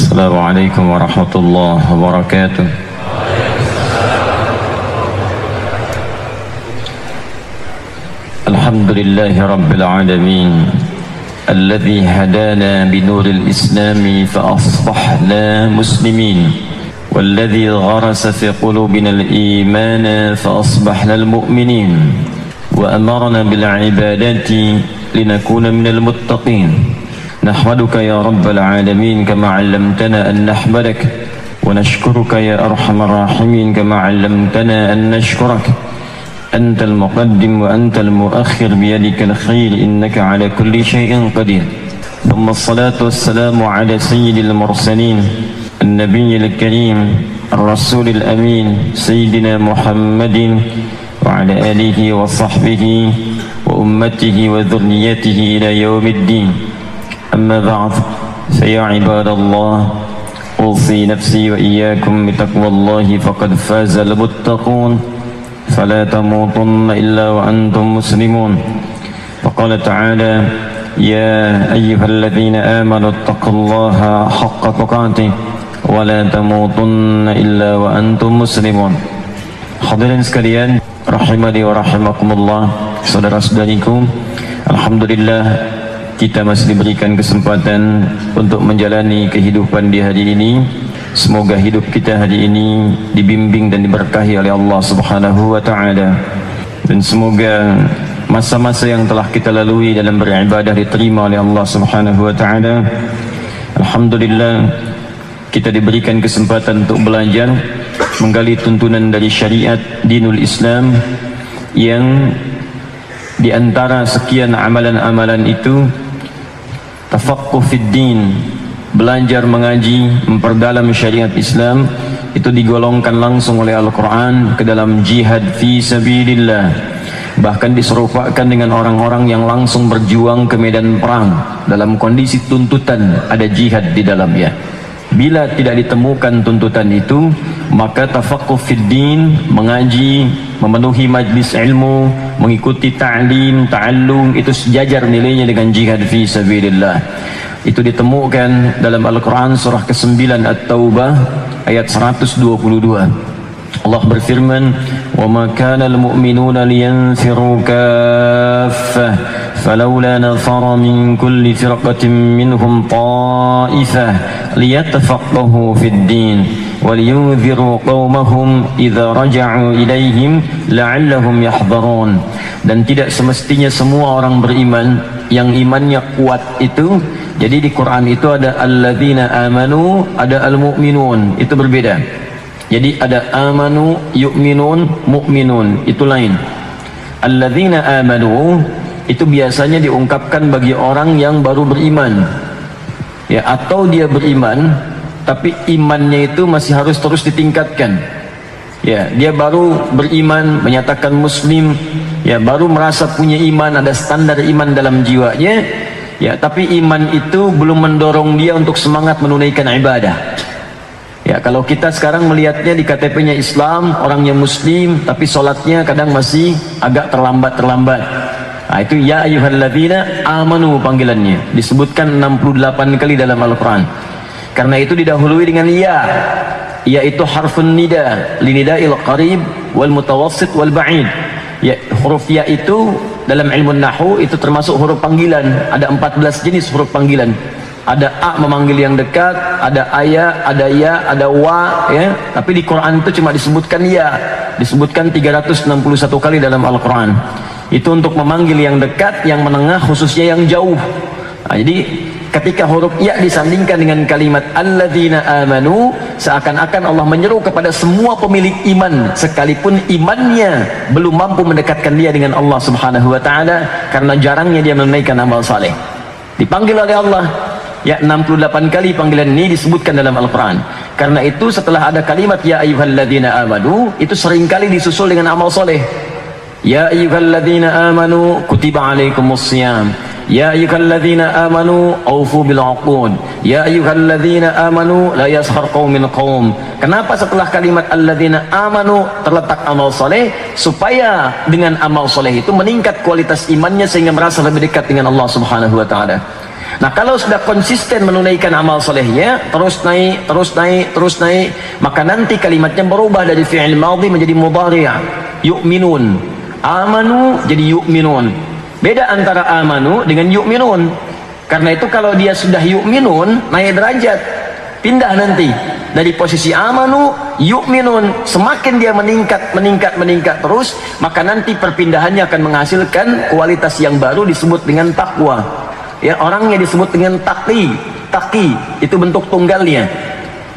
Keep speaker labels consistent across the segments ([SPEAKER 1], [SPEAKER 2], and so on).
[SPEAKER 1] Assalamualaikum warahmatullahi wabarakatuh. Alhamdulillahi rabbil alamin alladhi hadana binuril islami fa asbahna muslimin والذي غرس في قلوبنا الإيمان فأصبحنا المؤمنين وأمرنا بالعبادات لنكون من المتقين نحمدك يا رب العالمين كما علمتنا أن نحمدك ونشكرك يا أرحم الراحمين كما علمتنا أن نشكرك أنت المقدم وأنت المؤخر بيدك الخير إنك على كل شيء قدير ثم الصلاة والسلام على سيد المرسلين النبي الكريم الرسول الأمين سيدنا محمد وعلى آله وصحبه وأمته وذريته إلى يوم الدين أما بعد فيا عباد الله أوصي نفسي وإياكم بتقوى الله فقد فاز المتقون فلا تموتن إلا وأنتم مسلمون فقال تعالى يا أيها الذين آمنوا اتقوا الله حق تقاته ولا تموتن إلا وأنتم مسلمون. Hadirin sekalian, rahimani wa rahimakumullah, saudara-saudariku, alhamdulillah kita masih diberikan kesempatan untuk menjalani kehidupan di hari ini. Semoga hidup kita hari ini dibimbing dan diberkahi oleh Allah Subhanahu wa taala. Dan semoga masa-masa yang telah kita lalui dalam beribadah diterima oleh Allah Subhanahu wa taala. Alhamdulillah kita diberikan kesempatan untuk belajar menggali tuntunan dari syariat dinul Islam yang diantara sekian amalan-amalan itu tafaqquh fid din, belajar mengaji memperdalam syariat Islam, itu digolongkan langsung oleh Al-Quran ke dalam jihad fi sabilillah, bahkan diserupakan dengan orang-orang yang langsung berjuang ke medan perang dalam kondisi tuntutan ada jihad di dalamnya. Bila tidak ditemukan tuntutan itu, maka tafaqquh fid din, mengaji, memenuhi majlis ilmu, mengikuti ta'lim, ta'allum, itu sejajar nilainya dengan jihad fi sabilillah. Itu ditemukan dalam Al-Quran surah ke-9 At-Taubah ayat 122. Allah berfirman, وَمَا كَانَ الْمُؤْمِنُونَ لِيَنْفِرُوا كَافَّةً فَلَوْلَا نَفَرَ مِنْ كُلِّ فِرْقَةٍ مِّنْهُمْ طَائِفَةٌ لِيَتَفَقَّهُوا فِي الدِّينِ وَلِيُنْذِرُوا قَوْمَهُمْ إِذَا رَجَعُوا إِلَيْهِمْ لَعَلَّهُمْ يَحْذَرُونَ. Dan tidak semestinya semua orang beriman yang imannya kuat itu. Jadi di Quran itu ada alladzina amanu, ada al-mu'minun, itu berbeda. Jadi ada amanu, yu'minun, mu'minun, itu lain. Alladzina amanu itu biasanya diungkapkan bagi orang yang baru beriman, ya, atau dia beriman tapi imannya itu masih harus terus ditingkatkan. Ya, dia baru beriman, menyatakan muslim, ya, baru merasa punya iman, ada standar iman dalam jiwanya, ya, tapi iman itu belum mendorong dia untuk semangat menunaikan ibadah. Ya, kalau kita sekarang melihatnya di KTP-nya Islam, orangnya muslim, tapi sholatnya kadang masih agak terlambat-terlambat. Nah, itu ya ayyuhalladzina amanu panggilannya, disebutkan 68 kali dalam Al-Quran. Karena itu didahului dengan ya, yaitu harfun nida, linida'il qarib wal mutawassit wal ba'id. Ya, huruf ya itu dalam ilmu nahwu itu termasuk huruf panggilan. Ada 14 jenis huruf panggilan. Ada a memanggil yang dekat, ada aya, ada ya, ada wa, ya. Tapi di Quran itu cuma disebutkan ya, disebutkan 361 kali dalam Al-Quran. Itu untuk memanggil yang dekat, yang menengah, khususnya yang jauh. Nah, jadi ketika huruf ya disandingkan dengan kalimat alladzina amanu, seakan-akan Allah menyeru kepada semua pemilik iman, sekalipun imannya belum mampu mendekatkan dia dengan Allah Subhanahu wa taala karena jarangnya dia menunaikan amal saleh. Dipanggil oleh Allah. Ya, 68 kali panggilan ini disebutkan dalam Al-Quran. Karena itu setelah ada kalimat ya ayyuhalladzina amanu, itu seringkali disusul dengan amal soleh. Ya ayyuhalladzina amanu kutiba alaikumussyam. Ya ayyuhalladzina amanu aufu bil uqud. Ya ayyuhalladzina amanu la yaskhar qaumin qaum. Kenapa setelah kalimat alladzina amanu terletak amal soleh? Supaya dengan amal soleh itu meningkat kualitas imannya sehingga merasa lebih dekat dengan Allah Subhanahu wa taala.
[SPEAKER 2] Nah, kalau sudah konsisten menunaikan amal solehnya, terus naik, terus naik, terus naik, maka nanti kalimatnya berubah dari fi'il madhi menjadi mudhari'. Yu'minun. Amanu jadi yu'minun. Beda antara amanu dengan yu'minun. Karena itu kalau dia sudah yu'minun, naik derajat. Pindah nanti. Dari posisi amanu, yu'minun. Semakin dia meningkat terus, maka nanti perpindahannya akan menghasilkan kualitas yang baru disebut dengan takwa. Ya, orangnya disebut dengan taqi itu bentuk tunggalnya.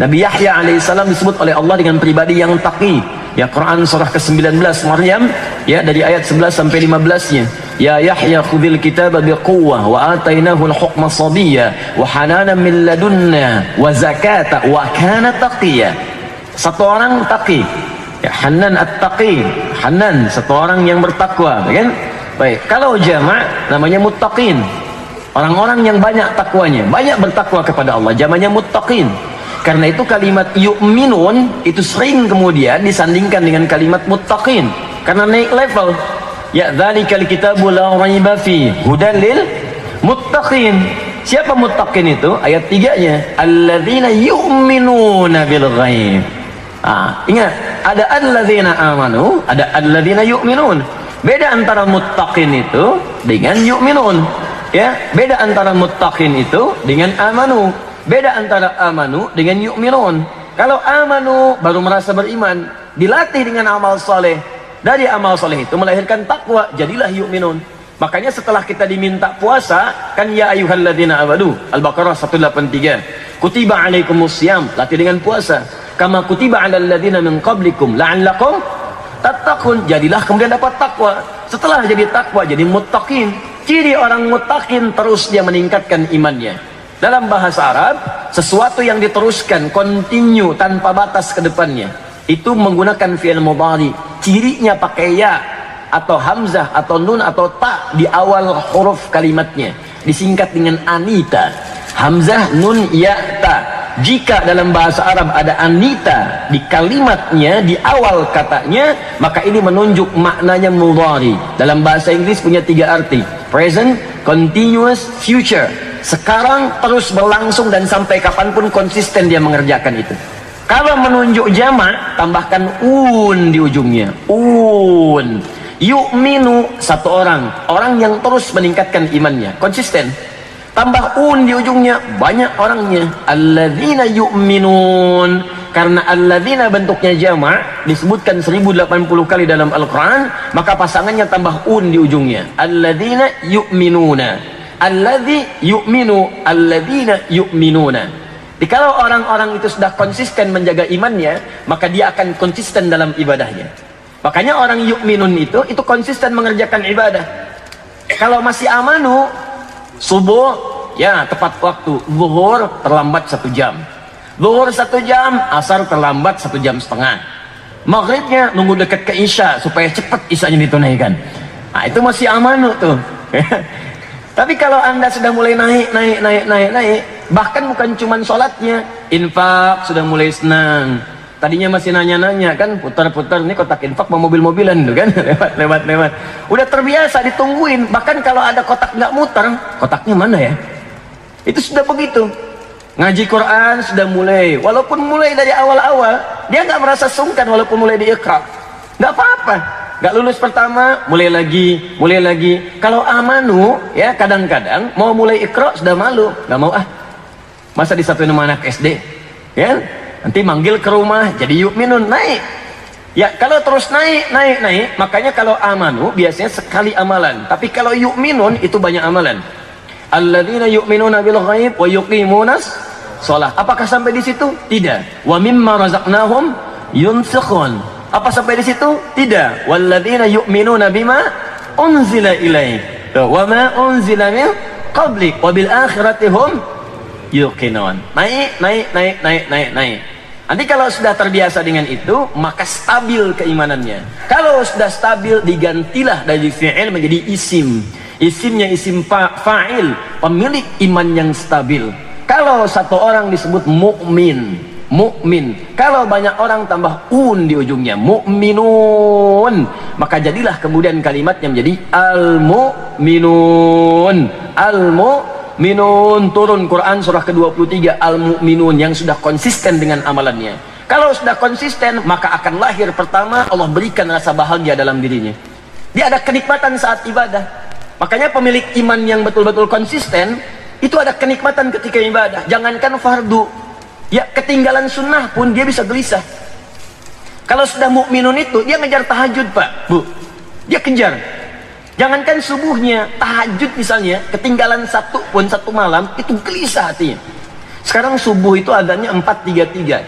[SPEAKER 2] Nabi Yahya alaihissalam disebut oleh Allah dengan pribadi yang taqi. Ya, Quran surah ke-19 Maryam, ya, dari ayat 11 sampai 15-nya. Ya Yahya khudhil kitaba biquwwah wa atainahu al-hukma sabiyya wa hananan min ladunna wa zakata wa kana taqiyya. Satu orang taqi. Ya, Hanan at-taqi. Hanan, satu orang yang bertakwa, kan? Baik, kalau jamak namanya muttaqin. Orang-orang yang banyak takwanya, banyak bertakwa kepada Allah, jamannya muttaqin. Karena itu kalimat yu'minun itu sering kemudian disandingkan dengan kalimat muttaqin, karena naik level. Ya, dzalikal kitabu la raiba fi hudan lil muttaqin. Siapa muttaqin itu? Ayat 3-nya, alladzina yu'minuna bil ghaib. Ingat, ada alladzina amanu, ada alladzina yu'minun. Beda antara muttaqin itu dengan yu'minun. Ya, beda antara muttaqin itu dengan amanu. Beda antara amanu dengan yu'minun. Kalau amanu baru merasa beriman, dilatih dengan amal soleh. Dari amal soleh itu melahirkan takwa, jadilah yu'minun. Makanya setelah kita diminta puasa, kan ya ayyuhalladzina amanu, Al-Baqarah 183. Kutiba alaikumusiyam, latih dengan puasa. Kama kutiba alal ladzina min qablikum la'allakum tattaqun, jadilah kemudian dapat takwa. Setelah jadi takwa, jadi muttaqin. Ciri orang muttaqin terus dia meningkatkan imannya. Dalam bahasa Arab, sesuatu yang diteruskan continue tanpa batas ke depannya itu menggunakan fi'il mudhari. Cirinya pakai ya atau hamzah atau nun atau ta di awal huruf kalimatnya, disingkat dengan anita. Hamzah, nun, ya, ta. Jika dalam bahasa Arab ada anita di kalimatnya, di awal katanya, maka ini menunjuk maknanya mudhari. Dalam bahasa Inggris punya 3 arti: present, continuous, future. Sekarang, terus berlangsung, dan sampai kapanpun konsisten dia mengerjakan itu. Kalau menunjuk jamak, tambahkan un di ujungnya. Un. Yu'minu, satu orang yang terus meningkatkan imannya, konsisten. Tambah un di ujungnya, banyak orangnya. Alladzina yu'minun. Karena alladzina bentuknya jamak, disebutkan 1080 kali dalam Al-Quran, maka pasangannya tambah un di ujungnya. Alladzina yu'minuna. Alladzi yu'minu, alladzina yu'minuna. Jadi kalau orang-orang itu sudah konsisten menjaga imannya, maka dia akan konsisten dalam ibadahnya. Makanya orang yu'minun itu konsisten mengerjakan ibadah. Kalau masih amanu, subuh ya tepat waktu, zuhur terlambat 1 jam, zuhur 1 jam, asar terlambat 1 jam setengah, maghribnya nunggu dekat ke isya supaya cepat isyanya ditunaikan. Nah, itu masih amanu tuh. Tapi kalau anda sudah mulai naik, bahkan bukan cuman sholatnya, infak sudah mulai senang. Tadinya masih nanya-nanya kan, putar-putar, ini kotak infak mau mobil-mobilan tuh kan, lewat. Udah terbiasa ditungguin. Bahkan kalau ada kotak nggak muter, kotaknya mana ya? Itu sudah begitu. Ngaji Quran sudah mulai, walaupun mulai dari awal-awal, dia nggak merasa sungkan walaupun mulai di Iqra. Nggak apa-apa. Nggak lulus pertama, mulai lagi. Kalau amanu, ya kadang-kadang mau mulai Iqra sudah malu, nggak mau masa disatuin sama anak SD, ya? Nanti manggil ke rumah, jadi yu'minun, naik. Ya, kalau terus naik. Makanya kalau amanu biasanya sekali amalan. Tapi kalau yu'minun itu banyak amalan. Alladzina yu'minuna bil ghaib wa yuqimunas shalah. Apakah sampai di situ? Tidak. Wa mimma razaqnahum yunfiqun. Apa sampai di situ? Tidak. Walladzina yu'minuna bima unzila ilaik wa ma unzila min qablik wa bil akhirati hum yuqinun. Naik. Nanti kalau sudah terbiasa dengan itu, maka stabil keimanannya. Kalau sudah stabil, digantilah dari fi'il menjadi isim. Isimnya isim fa'il, pemilik iman yang stabil. Kalau satu orang disebut mukmin. Kalau banyak orang tambah un di ujungnya, mukminun, maka jadilah kemudian kalimatnya menjadi al-mu'minun. Minun, turun Quran surah ke-23 Al-Mu'minun, yang sudah konsisten dengan amalannya. Kalau sudah konsisten, maka akan lahir pertama Allah berikan rasa bahagia dalam dirinya. Dia ada kenikmatan saat ibadah. Makanya pemilik iman yang betul-betul konsisten itu ada kenikmatan ketika ibadah. Jangankan fardu, ya ketinggalan sunnah pun dia bisa gelisah. Kalau sudah mukminun itu, dia ngejar tahajud, Pak, Bu. Dia kejar. Jangankan subuhnya, tahajud misalnya, ketinggalan satu malam, itu gelisah hatinya. Sekarang subuh itu adanya 4.33.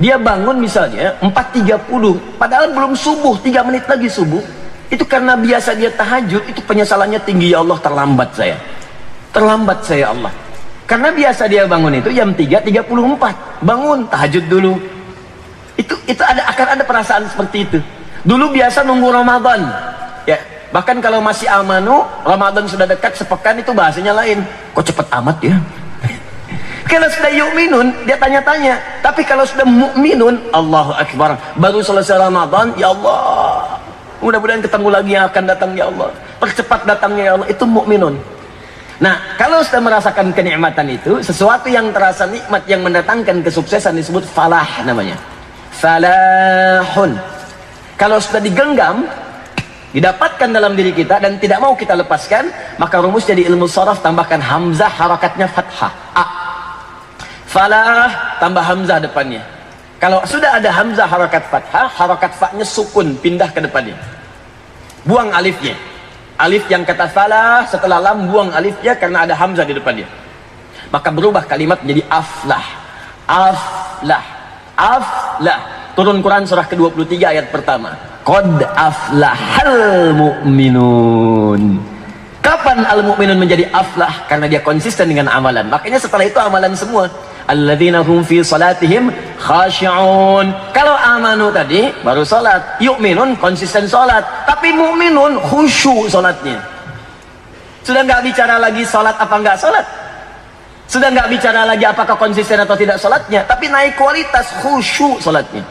[SPEAKER 2] Dia bangun misalnya 4.30, padahal belum subuh, 3 menit lagi subuh. Itu karena biasa dia tahajud, itu penyesalannya tinggi, ya Allah, terlambat saya. Terlambat saya, Allah. Karena biasa dia bangun itu jam 3.34. Bangun, tahajud dulu. Itu akan ada perasaan seperti itu. Dulu biasa nunggu Ramadan, ya. Bahkan kalau masih amanu, Ramadan sudah dekat sepekan, itu bahasanya lain. Kok cepet amat ya? Kalau sudah yu'minun, dia tanya-tanya. Tapi kalau sudah mu'minun, Allahu Akbar, baru selesai Ramadan, ya Allah, mudah-mudahan ketemu lagi yang akan datang, ya Allah, percepat datangnya, ya Allah. Itu mu'minun. Nah, kalau sudah merasakan kenikmatan itu, sesuatu yang terasa nikmat yang mendatangkan kesuksesan disebut falah namanya. Falahun. Kalau sudah digenggam, didapatkan dalam diri kita dan tidak mau kita lepaskan, maka rumus jadi ilmu sharaf, tambahkan hamzah, harakatnya fathah. A. Falah tambah hamzah depannya. Kalau sudah ada hamzah harakat fathah, harakat fa-nya sukun, pindah ke depannya. Buang alifnya. Alif yang kata falah, setelah lam buang alifnya karena ada hamzah di depannya. Maka berubah kalimat menjadi aflah. Aflah. Aflah. Turun Quran surah ke-23 ayat pertama. Qad aflahal mu'minun. Kapan al-mu'minun menjadi aflah? Karena dia konsisten dengan amalan. Makanya setelah itu amalan semua. Alladzina hum fi salatihim khashi'un. Kalau amanu tadi baru salat, yu'minun konsisten salat, tapi mu'minun khusyuk salatnya. Sudah nggak bicara lagi salat apa nggak salat. Sudah nggak bicara lagi apakah konsisten atau tidak salatnya, tapi naik kualitas, khusyuk salatnya.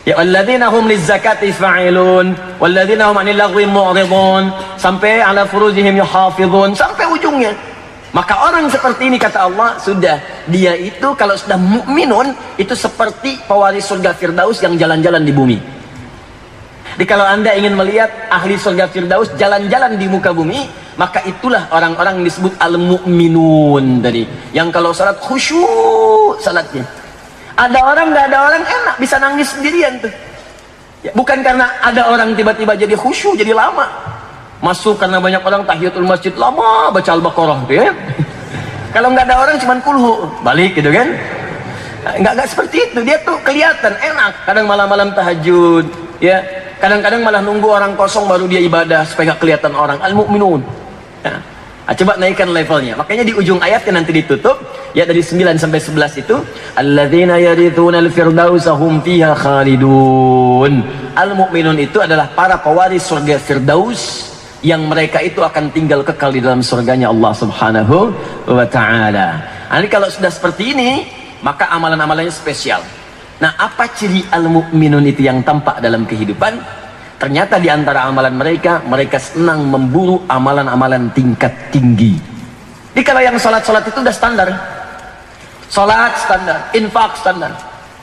[SPEAKER 2] Ya alladzina hum lizzakati fa'ilun walladzina hum 'anil lagwi mu'ridun, sampai ala furujihim yuhafizun, sampai ujungnya. Maka orang seperti ini, kata Allah, sudah, dia itu kalau sudah mukminun itu seperti pewaris surga Firdaus yang jalan-jalan di bumi. Jadi kalau Anda ingin melihat ahli surga Firdaus jalan-jalan di muka bumi, maka itulah orang-orang yang disebut al-mu'minun tadi, yang kalau salat khusyuk salatnya. Ada orang, nggak ada orang, enak, bisa nangis sendirian tuh ya, bukan karena ada orang tiba-tiba jadi khusyuk, jadi lama masuk, karena banyak orang tahiyatul masjid lama baca Al-Baqarah tuh ya. Kalau nggak ada orang cuman kulhu balik gitu kan, nggak seperti itu. Dia tuh kelihatan enak, kadang malam-malam tahajud ya, kadang-kadang malah nunggu orang kosong baru dia ibadah supaya nggak kelihatan orang. Al-mu'minun ya. Nah, coba naikkan levelnya. Makanya di ujung ayatnya nanti ditutup ya, dari 9 sampai 11 itu alladzina yarithunal firdausa hum fiha khalidun. Al-mu'minun itu adalah para pewaris surga Firdaus yang mereka itu akan tinggal kekal di dalam surganya Allah Subhanahu wa taala. Jadi kalau sudah seperti ini, maka amalan-amalannya spesial. Nah, apa ciri al-mu'minun itu yang tampak dalam kehidupan? Ternyata di antara amalan mereka, mereka senang memburu amalan-amalan tingkat tinggi. Jadi kalau yang salat-salat itu udah standar. Salat standar, infak standar.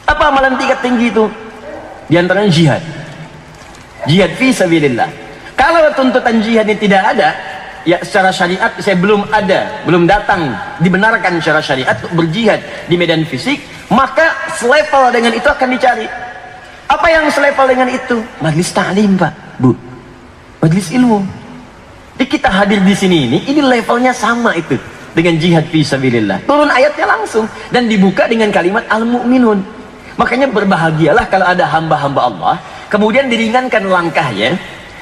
[SPEAKER 2] Apa amalan tingkat tinggi itu? Di antaranya jihad. Jihad fi sabilillah. Kalau tuntutan jihad ini tidak ada, ya secara syariat saya belum ada, belum datang dibenarkan secara syariat untuk berjihad di medan fisik, maka selevel dengan itu akan dicari. Apa yang selevel dengan itu? Majlis ta'lim, Pak, Bu. Majlis ilmu. Jadi kita hadir di sini ini levelnya sama itu dengan jihad fi sabilillah. Turun ayatnya langsung dan dibuka dengan kalimat al-mu'minun. Makanya berbahagialah kalau ada hamba-hamba Allah, kemudian diringankan langkahnya,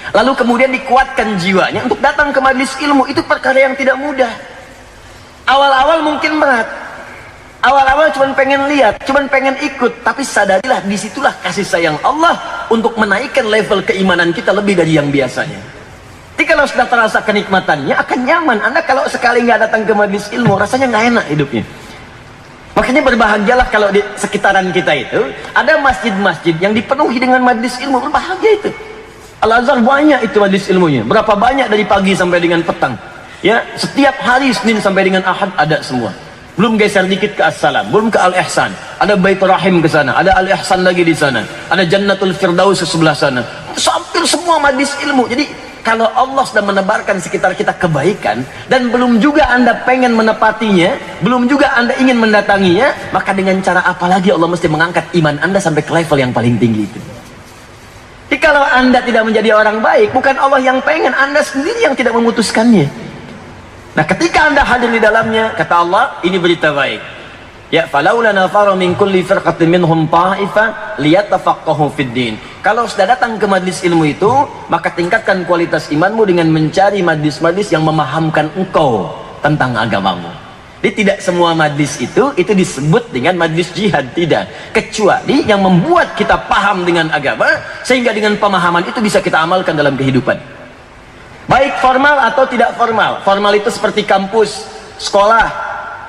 [SPEAKER 2] lalu kemudian dikuatkan jiwanya untuk datang ke majlis ilmu. Itu perkara yang tidak mudah. Awal-awal mungkin berat. Awal-awal cuma pengen lihat, cuma pengen ikut, tapi sadarilah disitulah kasih sayang Allah untuk menaikkan level keimanan kita lebih dari yang biasanya. Jadi kalau sudah terasa kenikmatannya, akan nyaman. Anda kalau sekali nggak datang ke majlis ilmu, rasanya nggak enak hidupnya. Makanya berbahagialah kalau di sekitaran kita itu ada masjid-masjid yang dipenuhi dengan majlis ilmu. Berbahagia itu. Al-Azhar banyak itu majlis ilmunya. Berapa banyak dari pagi sampai dengan petang. Ya, setiap hari Senin sampai dengan Ahad ada semua. Belum geser dikit ke As-Salam, belum ke Al-Ihsan. Ada Baitur Rahim ke sana, ada Al-Ihsan lagi di sana. Ada Jannatul Firdaus di sebelah sana. Hampir semua majlis ilmu. Jadi kalau Allah sudah menebarkan sekitar kita kebaikan dan belum juga Anda pengen menepatinya, belum juga Anda ingin mendatanginya, maka dengan cara apa lagi Allah mesti mengangkat iman Anda sampai ke level yang paling tinggi itu. Jadi kalau Anda tidak menjadi orang baik, bukan Allah yang pengen, Anda sendiri yang tidak memutuskannya. Nah, ketika Anda hadir di dalamnya, kata Allah, ini berita baik. Ya, falaula nafara min kulli firqatin minhum ta'ifa liyatafaqahu fid din. Kalau sudah datang ke majlis ilmu itu, maka tingkatkan kualitas imanmu dengan mencari majlis-majlis yang memahamkan engkau tentang agamamu. Jadi tidak semua majlis itu disebut dengan majlis jihad, tidak. Kecuali yang membuat kita paham dengan agama, sehingga dengan pemahaman itu bisa kita amalkan dalam kehidupan. Baik formal atau tidak formal. Formal itu seperti kampus, sekolah,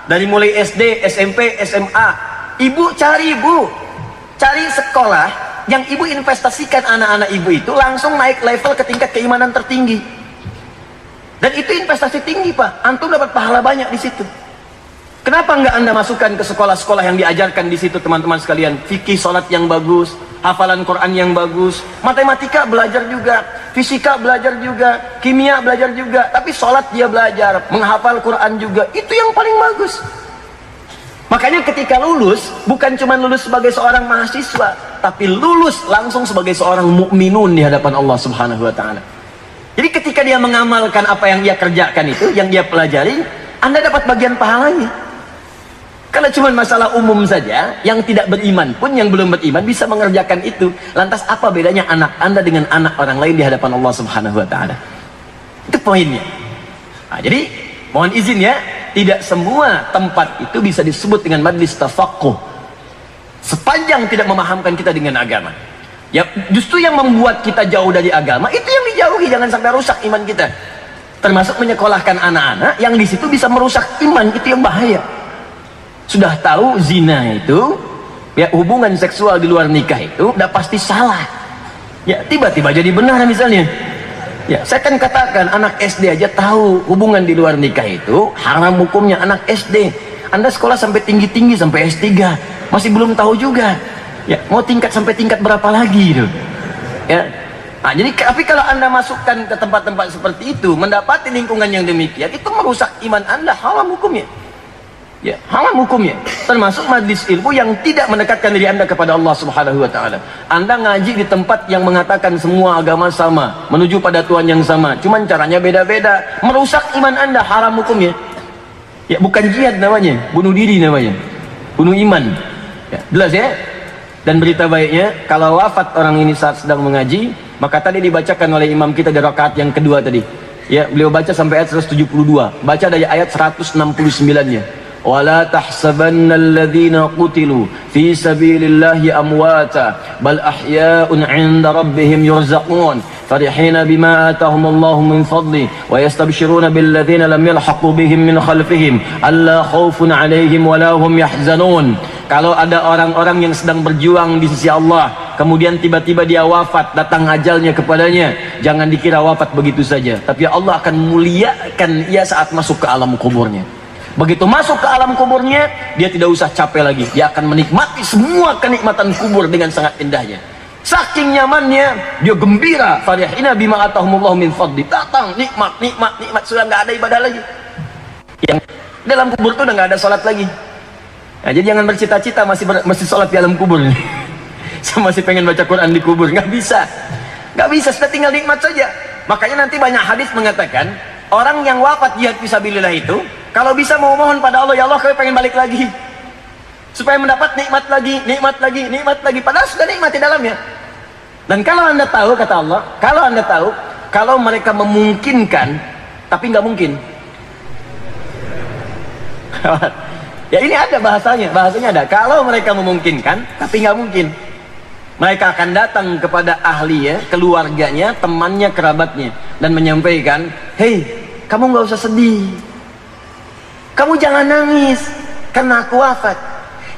[SPEAKER 2] dari mulai SD, SMP, SMA. Ibu cari sekolah yang ibu investasikan anak-anak ibu itu langsung naik level ke tingkat keimanan tertinggi. Dan itu investasi tinggi, Pak. Antum dapat pahala banyak di situ. Kenapa enggak Anda masukkan ke sekolah-sekolah yang diajarkan di situ, teman-teman sekalian? Fikih salat yang bagus, hafalan Quran yang bagus, matematika belajar juga, fisika belajar juga, kimia belajar juga, tapi salat dia belajar, menghafal Quran juga. Itu yang paling bagus. Makanya ketika lulus, bukan cuma lulus sebagai seorang mahasiswa, tapi lulus langsung sebagai seorang mukminun di hadapan Allah Subhanahu wa taala. Jadi ketika dia mengamalkan apa yang dia kerjakan itu, yang dia pelajari, Anda dapat bagian pahalanya. Kalau cuma masalah umum saja, yang tidak beriman pun, yang belum beriman bisa mengerjakan itu. Lantas apa bedanya anak Anda dengan anak orang lain di hadapan Allah Subhanahu wa taala? Itu poinnya. Nah, jadi mohon izin ya, tidak semua tempat itu bisa disebut dengan majlis tafaqquh sepanjang tidak memahamkan kita dengan agama. Ya, justru yang membuat kita jauh dari agama itu yang dijauhi, jangan sampai rusak iman kita. Termasuk menyekolahkan anak-anak yang di situ bisa merusak iman, itu yang bahaya. Sudah tahu zina itu, ya hubungan seksual di luar nikah itu udah pasti salah. Ya tiba-tiba jadi benar misalnya. Ya saya kan katakan anak SD aja tahu hubungan di luar nikah itu haram hukumnya. Anak SD, Anda sekolah sampai tinggi-tinggi sampai S3 masih belum tahu juga. Ya mau tingkat sampai tingkat berapa lagi itu? Ya. Nah, jadi tapi kalau Anda masukkan ke tempat-tempat seperti itu, mendapati lingkungan yang demikian, itu merusak iman Anda, haram hukumnya. Ya, haram hukumnya. Termasuk majlis ilmu yang tidak mendekatkan diri Anda kepada Allah Subhanahu wa taala. Anda ngaji di tempat yang mengatakan semua agama sama, menuju pada Tuhan yang sama, cuman caranya beda-beda, merusak iman Anda, haram hukumnya. Ya, bukan jihad namanya, bunuh diri namanya. Bunuh iman. Ya, jelas ya? Dan berita baiknya, kalau wafat orang ini saat sedang mengaji, maka tadi dibacakan oleh imam kita di rakaat yang kedua tadi. Ya, beliau baca sampai ayat 172. Baca dari ayat 169-nya. وَلَا تَحْسَبَنَّ الَّذِينَ قُتِلُوا فِي سَبِيلِ اللَّهِ أَمْوَاتًا بَلْ أَحْيَاءٌ عِنْدَ رَبِّهِمْ يُرْزَقُونَ فَرِحِينَ بِمَا آتَاهُمُ اللَّهُ مِنْ فَضْلِهِ وَيَسْتَبْشِرُونَ بِالَّذِينَ لَمْ يَلْحَقُوا بِهِمْ مِنْ خَلْفِهِمْ أَلَّا خَوْفٌ عَلَيْهِمْ وَلَا هُمْ يَحْزَنُونَ. Kalau ada orang-orang yang sedang berjuang di sisi Allah, kemudian tiba-tiba dia wafat, datang ajalnya kepadanya, jangan dikira wafat begitu saja, tapi Allah akan muliakan ia saat masuk ke alam kuburnya. Begitu masuk ke alam kuburnya, dia tidak usah capek lagi, dia akan menikmati semua kenikmatan kubur dengan sangat indahnya. Saking nyamannya, dia gembira. Farihina bima atahumullahu min fadli. Datang nikmat, sudah nggak ada ibadah lagi. Yang dalam kubur itu udah nggak ada sholat lagi. Nah, jadi jangan bercita-cita masih sholat di alam kubur. Saya masih pengen baca Quran di kubur, nggak bisa, sudah tinggal nikmat saja. Makanya nanti banyak hadis mengatakan orang yang wafat jihad fisabilillah itu, kalau bisa mau mohon pada Allah, ya Allah kami pengen balik lagi supaya mendapat nikmat lagi, padahal sudah nikmat di dalamnya. Dan kalau Anda tahu, kata Allah, kalau mereka memungkinkan tapi nggak mungkin. Ya ini ada bahasanya ada, kalau mereka memungkinkan tapi nggak mungkin. Mereka akan datang kepada ahli ya, keluarganya, temannya, kerabatnya, dan menyampaikan, hei, kamu nggak usah sedih, kamu jangan nangis karena aku wafat.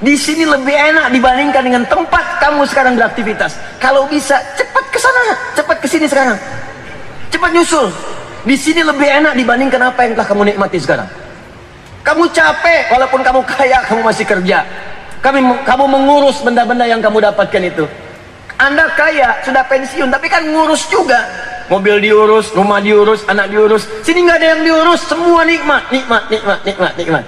[SPEAKER 2] Di sini lebih enak dibandingkan dengan tempat kamu sekarang beraktivitas. Kalau bisa cepat ke sana, cepat ke sini sekarang, cepat nyusul. Di sini lebih enak dibandingkan apa yang telah kamu nikmati sekarang. Kamu capek, walaupun kamu kaya, kamu masih kerja. Kamu mengurus benda-benda yang kamu dapatkan itu. Anda kaya, sudah pensiun, tapi kan ngurus juga. Mobil diurus, rumah diurus, anak diurus. Sini nggak ada yang diurus, semua nikmat, nikmat, nikmat, nikmat, nikmat.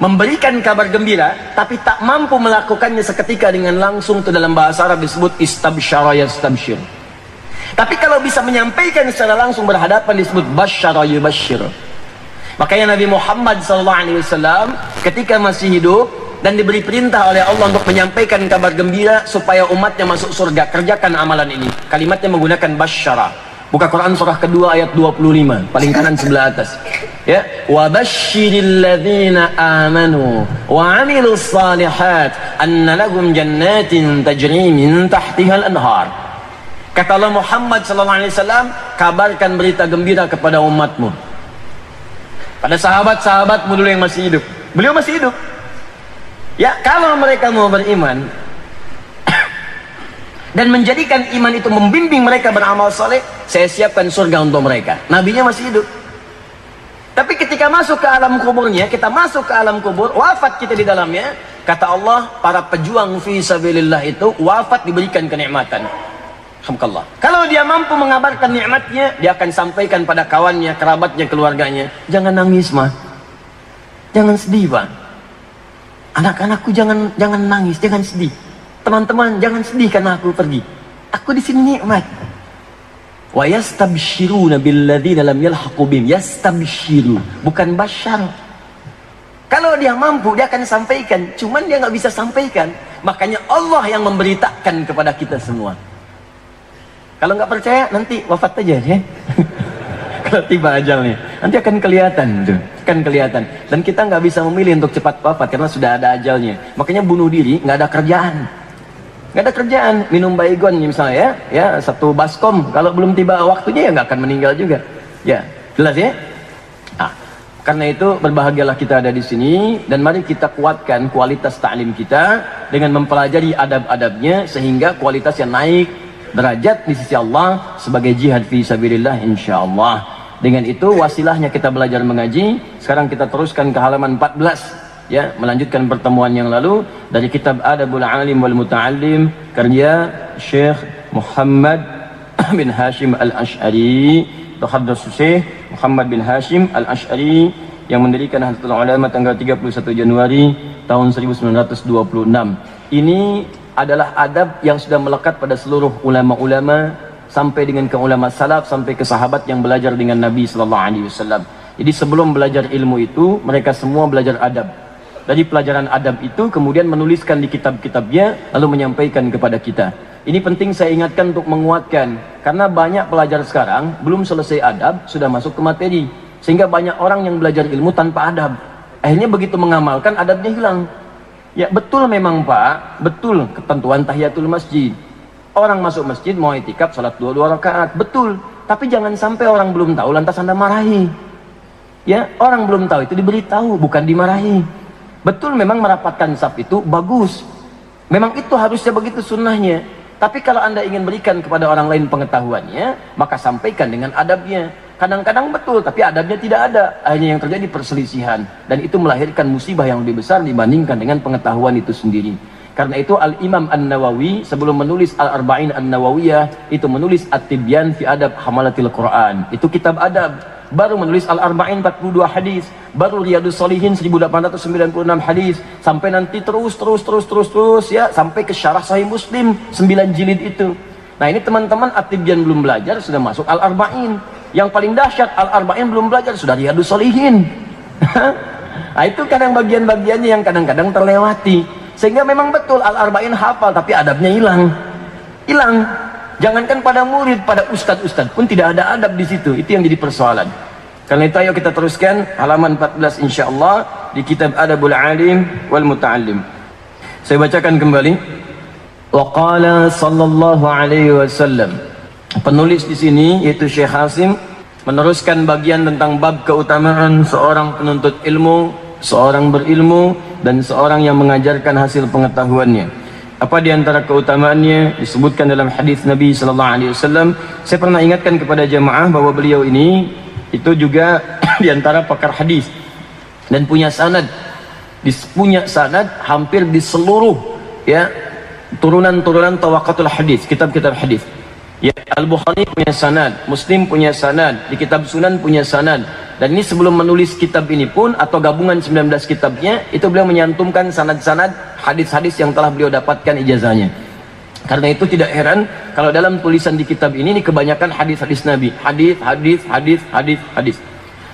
[SPEAKER 2] Memberikan kabar gembira, tapi tak mampu melakukannya seketika dengan langsung, itu dalam bahasa Arab disebut istabsyara yastabsyir. Tapi kalau bisa menyampaikan secara langsung berhadapan disebut basyara yubasyir. Makanya Nabi Muhammad SAW ketika masih hidup dan diberi perintah oleh Allah untuk menyampaikan kabar gembira supaya umatnya masuk surga, kerjakan amalan ini. Kalimatnya menggunakan basyara. Buka Quran surah kedua ayat 25, paling kanan sebelah atas. Ya, wa basyiril ladzina amanu wa 'amilus shalihat anna lahum jannatin tajri min tahtiha al-anhar. Kata Allah Muhammad SAW, kabarkan berita gembira kepada umatmu. Pada sahabat-sahabatmu dulu yang masih hidup. Beliau masih hidup. Ya, kalau mereka mau beriman dan menjadikan iman itu membimbing mereka beramal soleh, saya siapkan surga untuk mereka. Nabinya masih hidup. Tapi ketika masuk ke alam kuburnya, kita masuk ke alam kubur, wafat kita di dalamnya, kata Allah, para pejuang fi sabilillah itu wafat diberikan kenikmatan. Alhamdulillah. Kalau dia mampu mengabarkan nikmatnya, dia akan sampaikan pada kawannya, kerabatnya, keluarganya. Jangan nangis, mah. Jangan sedih, Pak. Anak-anakku jangan nangis, jangan sedih. Teman-teman jangan sedih karena aku pergi. Aku di sini nikmat. Wa yastabsyiruna billadzina lam yalhaqu bihim. Yastabsyiru, bukan basyar. Kalau dia mampu, dia akan sampaikan. Cuman dia nggak bisa sampaikan. Makanya Allah yang memberitakan kepada kita semua. Kalau nggak percaya, nanti wafat aja ya. Kalau tiba ajalnya, nanti akan kelihatan tuh, akan kelihatan. Dan kita nggak bisa memilih untuk cepat wafat karena sudah ada ajalnya. Makanya bunuh diri nggak ada kerjaan, nggak ada kerjaan. Minum baygon misalnya ya, satu baskom. Kalau belum tiba waktunya ya nggak akan meninggal juga. Ya, jelas ya. Nah, karena itu berbahagialah kita ada di sini dan mari kita kuatkan kualitas ta'lim kita dengan mempelajari adab-adabnya sehingga kualitasnya naik derajat di sisi Allah sebagai jihad fi sabilillah insyaallah. Dengan itu wasilahnya kita belajar mengaji. Sekarang kita teruskan ke halaman 14 ya, melanjutkan pertemuan yang lalu dari kitab Adabul Alim wal Muta'allim karya Syekh Muhammad bin Hashim Al-Ash'ari, Tahaddus Syekh Muhammad bin Hashim Al-Ash'ari yang mendirikan Nahdlatul Ulama tanggal 31 Januari tahun 1926. Ini adalah adab yang sudah melekat pada seluruh ulama-ulama sampai dengan ke ulama salaf sampai ke sahabat yang belajar dengan Nabi sallallahu alaihi wasallam. Jadi sebelum belajar ilmu itu mereka semua belajar adab. Dari pelajaran adab itu kemudian menuliskan di kitab-kitabnya lalu menyampaikan kepada kita. Ini penting saya ingatkan untuk menguatkan karena banyak pelajar sekarang belum selesai adab sudah masuk ke materi sehingga banyak orang yang belajar ilmu tanpa adab. Akhirnya begitu mengamalkan adabnya hilang. Ya betul memang Pak, betul ketentuan tahiyatul masjid. Orang masuk masjid mau itikaf salat 2 rakaat, betul. Tapi jangan sampai orang belum tahu lantas Anda marahi. Ya, orang belum tahu itu diberitahu, bukan dimarahi. Betul memang merapatkan saf itu bagus. Memang itu harusnya begitu sunnahnya. Tapi kalau Anda ingin berikan kepada orang lain pengetahuannya, maka sampaikan dengan adabnya. Kadang-kadang betul, tapi adabnya tidak ada. Akhirnya yang terjadi perselisihan. Dan itu melahirkan musibah yang lebih besar dibandingkan dengan pengetahuan itu sendiri. Karena itu Al-Imam An-Nawawi sebelum menulis Al-Arba'in An-Nawawiyah, itu menulis At-Tibyan fi Adab Hamalatil Quran. Itu kitab adab. Baru menulis Al-Arba'in 42 hadis. Baru Riyadus Shalihin 1896 hadis. Sampai nanti terus ya. Sampai ke Syarah Sahih Muslim 9 jilid itu. Nah ini teman-teman At-Tibyan belum belajar, sudah masuk Al-Arba'in. Yang paling dahsyat Al-Arba'in belum belajar, sudah Riyadus Shalihin. Nah itu kadang bagian-bagiannya yang kadang-kadang terlewati. Sehingga memang betul Al-Arba'in hafal, tapi adabnya hilang. Hilang. Jangankan pada murid, pada ustadz-ustadz pun tidak ada adab di situ. Itu yang jadi persoalan. Karena itu ayo kita teruskan halaman 14 insyaallah di kitab Adabul Alim wal Muta'allim. Saya bacakan kembali. Wa qala sallallahu alaihi wasallam. Penulis di sini yaitu Syekh Hasim meneruskan bagian tentang bab keutamaan seorang penuntut ilmu, seorang berilmu dan seorang yang mengajarkan hasil pengetahuannya. Apa di antara keutamaannya disebutkan dalam hadis Nabi sallallahu alaihi wasallam. Saya pernah ingatkan kepada jemaah bahwa beliau ini itu juga di antara pakar hadis dan punya sanad. Punya sanad hampir di seluruh ya turunan-turunan tawaqatul hadis, kitab-kitab hadis. Ya, Al-Bukhari punya sanad, Muslim punya sanad, di kitab Sunan punya sanad. Dan ini sebelum menulis kitab ini pun atau gabungan 19 kitabnya, itu beliau menyantumkan sanad-sanad hadis-hadis yang telah beliau dapatkan ijazahnya. Karena itu tidak heran kalau dalam tulisan di kitab ini kebanyakan hadis-hadis Nabi, hadis.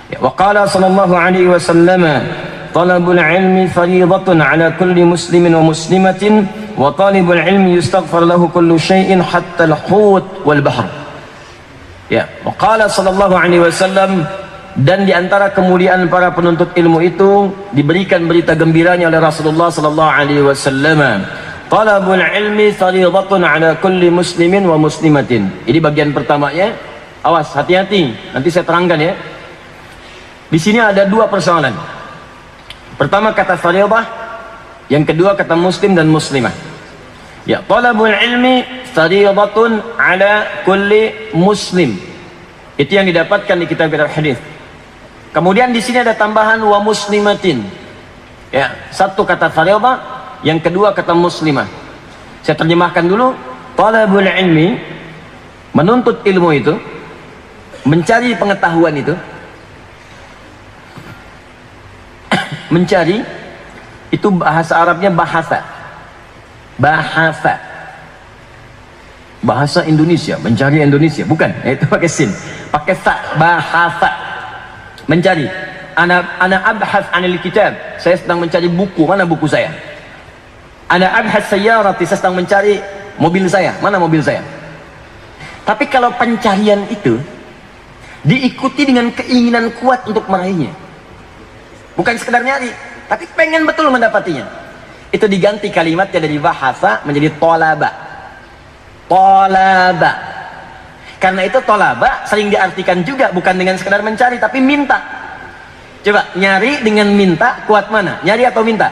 [SPEAKER 2] Ya, wa qala sallallahu alaihi wasallam, talabul ilmi fariidatun ala kulli muslimin wa muslimatin wa talibul ilmi yustaghfar lahu kullu syai'in hatta al-hut wal bahr. Ya, wa qala sallallahu alaihi wasallam, dan di antara kemuliaan para penuntut ilmu itu diberikan berita gembiranya oleh Rasulullah sallallahu alaihi wasallam, talabul ilmi fariidatun ala kulli muslimin wa muslimatin. Ini bagian pertamanya. Awas, hati-hati, nanti saya terangkan ya. Di sini ada dua persoalan. Pertama kata fariidah, yang kedua kata muslim dan muslimah. Ya, talabul ilmi fariidatun ala kulli muslim. Itu yang didapatkan di kitab-kitab hadis. Kemudian di sini ada tambahan wa muslimatin. Ya, satu kata fariidah, yang kedua kata muslimah. Saya terjemahkan dulu. Talabul ilmi, menuntut ilmu itu, mencari pengetahuan itu. Mencari itu bahasa Arabnya bahasa Indonesia, mencari Indonesia, bukan, itu pakai sin, pakai sa, bahasa mencari. Ana abhath anil kitab, saya sedang mencari buku, mana buku saya? Ana abhath sayyarati, saya sedang mencari mobil saya, mana mobil saya? Tapi kalau pencarian itu diikuti dengan keinginan kuat untuk meraihnya, bukan sekedar nyari, tapi pengen betul mendapatinya, itu diganti kalimatnya dari bahasa menjadi tolaba. Karena itu tolaba sering diartikan juga bukan dengan sekedar mencari, tapi minta. Coba, nyari dengan minta kuat mana? Nyari atau minta?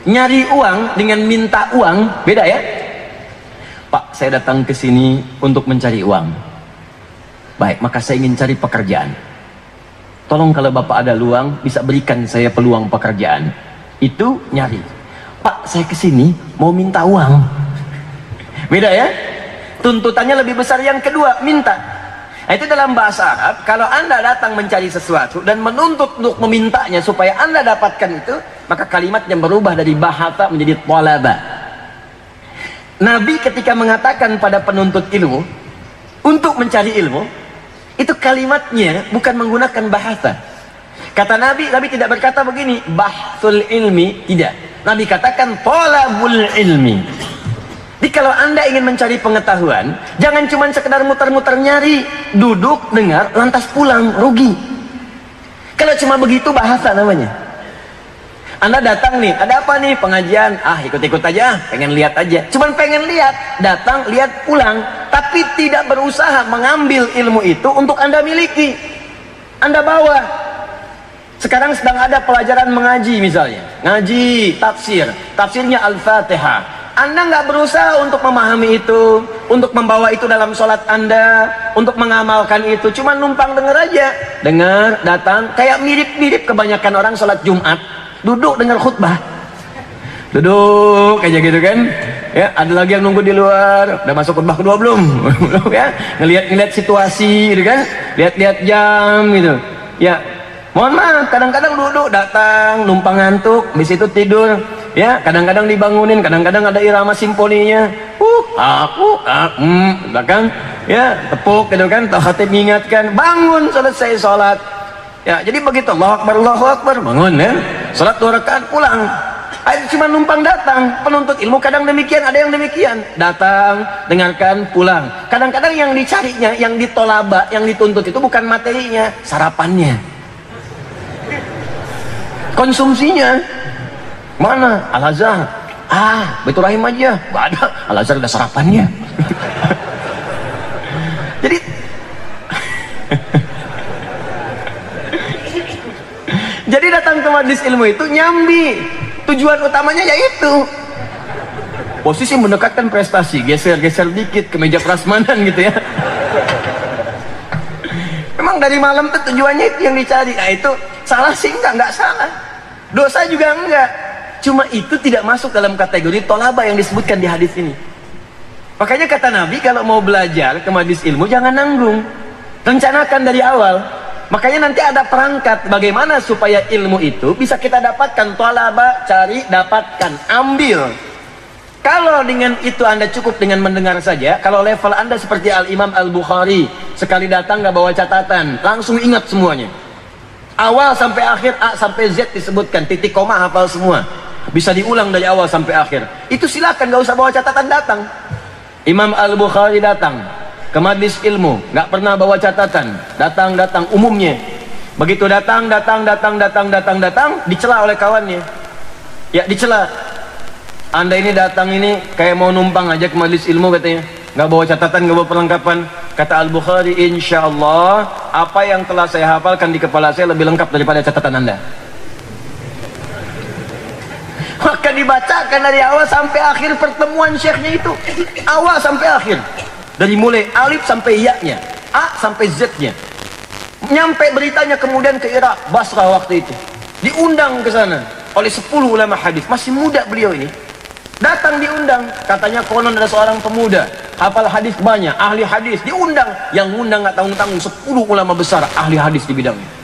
[SPEAKER 2] Nyari uang dengan minta uang beda ya. Pak, saya datang ke sini untuk mencari uang. Baik, maka saya ingin cari pekerjaan. Tolong kalau Bapak ada luang, bisa berikan saya peluang pekerjaan. Itu nyari. Pak, saya kesini mau minta uang. Beda ya? Tuntutannya lebih besar yang kedua, minta. Nah, itu dalam bahasa Arab, kalau Anda datang mencari sesuatu dan menuntut untuk memintanya supaya Anda dapatkan itu, maka kalimatnya berubah dari bahasa menjadi talaba. Nabi ketika mengatakan pada penuntut ilmu untuk mencari ilmu, itu kalimatnya bukan menggunakan bahasa. Kata Nabi tidak berkata begini, bahsul ilmi, tidak. Nabi katakan talabul ilmi. Jadi kalau Anda ingin mencari pengetahuan, jangan cuma sekedar muter-muter nyari, duduk, dengar, lantas pulang, rugi. Kalau cuma begitu bahasa namanya. Anda datang nih, ada apa nih pengajian? Ah, ikut-ikut aja, pengen lihat aja. Cuman pengen lihat, datang, lihat, pulang. Tapi tidak berusaha mengambil ilmu itu untuk Anda miliki. Anda bawa. Sekarang sedang ada pelajaran mengaji misalnya. Ngaji, tafsir. Tafsirnya Al-Fatihah. Anda nggak berusaha untuk memahami itu, untuk membawa itu dalam sholat Anda, untuk mengamalkan itu. Cuma numpang dengar aja. Dengar, datang. Kayak mirip-mirip kebanyakan orang sholat Jumat. Duduk dengar khutbah, duduk aja gitu kan ya. Ada lagi yang nunggu di luar, udah masuk khutbah kedua belum? Belum ya, ngeliat situasi gitu kan, lihat-lihat jam gitu ya. Mohon maaf, kadang-kadang duduk, datang numpang ngantuk, habis itu tidur ya. Kadang-kadang dibangunin, kadang-kadang ada irama simfoninya, belakang ya, tepuk gitu kan, khatib mengingatkan, bangun, selesai sholat ya. Jadi begitu, Allahu Akbar, bangun ya, salat 2 rakaat, pulang. Cuma numpang datang. Penuntut ilmu kadang demikian, ada yang demikian, datang, dengarkan, pulang. Kadang-kadang yang dicarinya, yang ditolaba, yang dituntut itu bukan materinya, sarapannya, konsumsinya. Mana? Al-Azhar. Baitur Rahim aja, gak ada. Al-Azhar udah sarapannya. Jadi Jadi datang ke majelis ilmu itu nyambi, tujuan utamanya yaitu Posisi mendekatkan prestasi, geser-geser dikit ke meja prasmanan gitu ya. Memang dari malam tuh tujuannya itu yang dicari. Nah itu salah sih enggak salah. Dosa juga enggak. Cuma itu tidak masuk dalam kategori tolaba yang disebutkan di hadis ini. Makanya kata Nabi, kalau mau belajar ke majelis ilmu jangan nanggung. Rencanakan dari awal. Makanya nanti ada perangkat bagaimana supaya ilmu itu bisa kita dapatkan. Tolaba, cari, dapatkan, ambil. Kalau dengan itu Anda cukup dengan mendengar saja, kalau level Anda seperti Al-Imam Al-Bukhari, sekali datang nggak bawa catatan, langsung ingat semuanya. Awal sampai akhir, A sampai Z disebutkan, titik koma hafal semua. Bisa diulang dari awal sampai akhir. Itu silakan, nggak usah bawa catatan datang. Imam Al-Bukhari datang ke majlis ilmu, nggak pernah bawa catatan, datang umumnya. Begitu datang, dicela oleh kawannya. Ya dicela. Anda ini datang ini kayak mau numpang aja ke majlis ilmu katanya, nggak bawa catatan, nggak bawa perlengkapan. Kata Al-Bukhari, insya Allah apa yang telah saya hafalkan di kepala saya lebih lengkap daripada catatan Anda. Maka dibacakan dari awal sampai akhir pertemuan syekhnya itu, awal sampai akhir, dari mulai alif sampai ya-nya, A sampai Z-nya. Nyampe beritanya kemudian ke Irak, Basrah waktu itu, diundang ke sana oleh 10 ulama hadis. Masih muda beliau ini, datang diundang. Katanya konon ada seorang pemuda hafal hadis banyak, ahli hadis, diundang. Yang undang nggak tanggung-tanggung 10 ulama besar ahli hadis di bidangnya.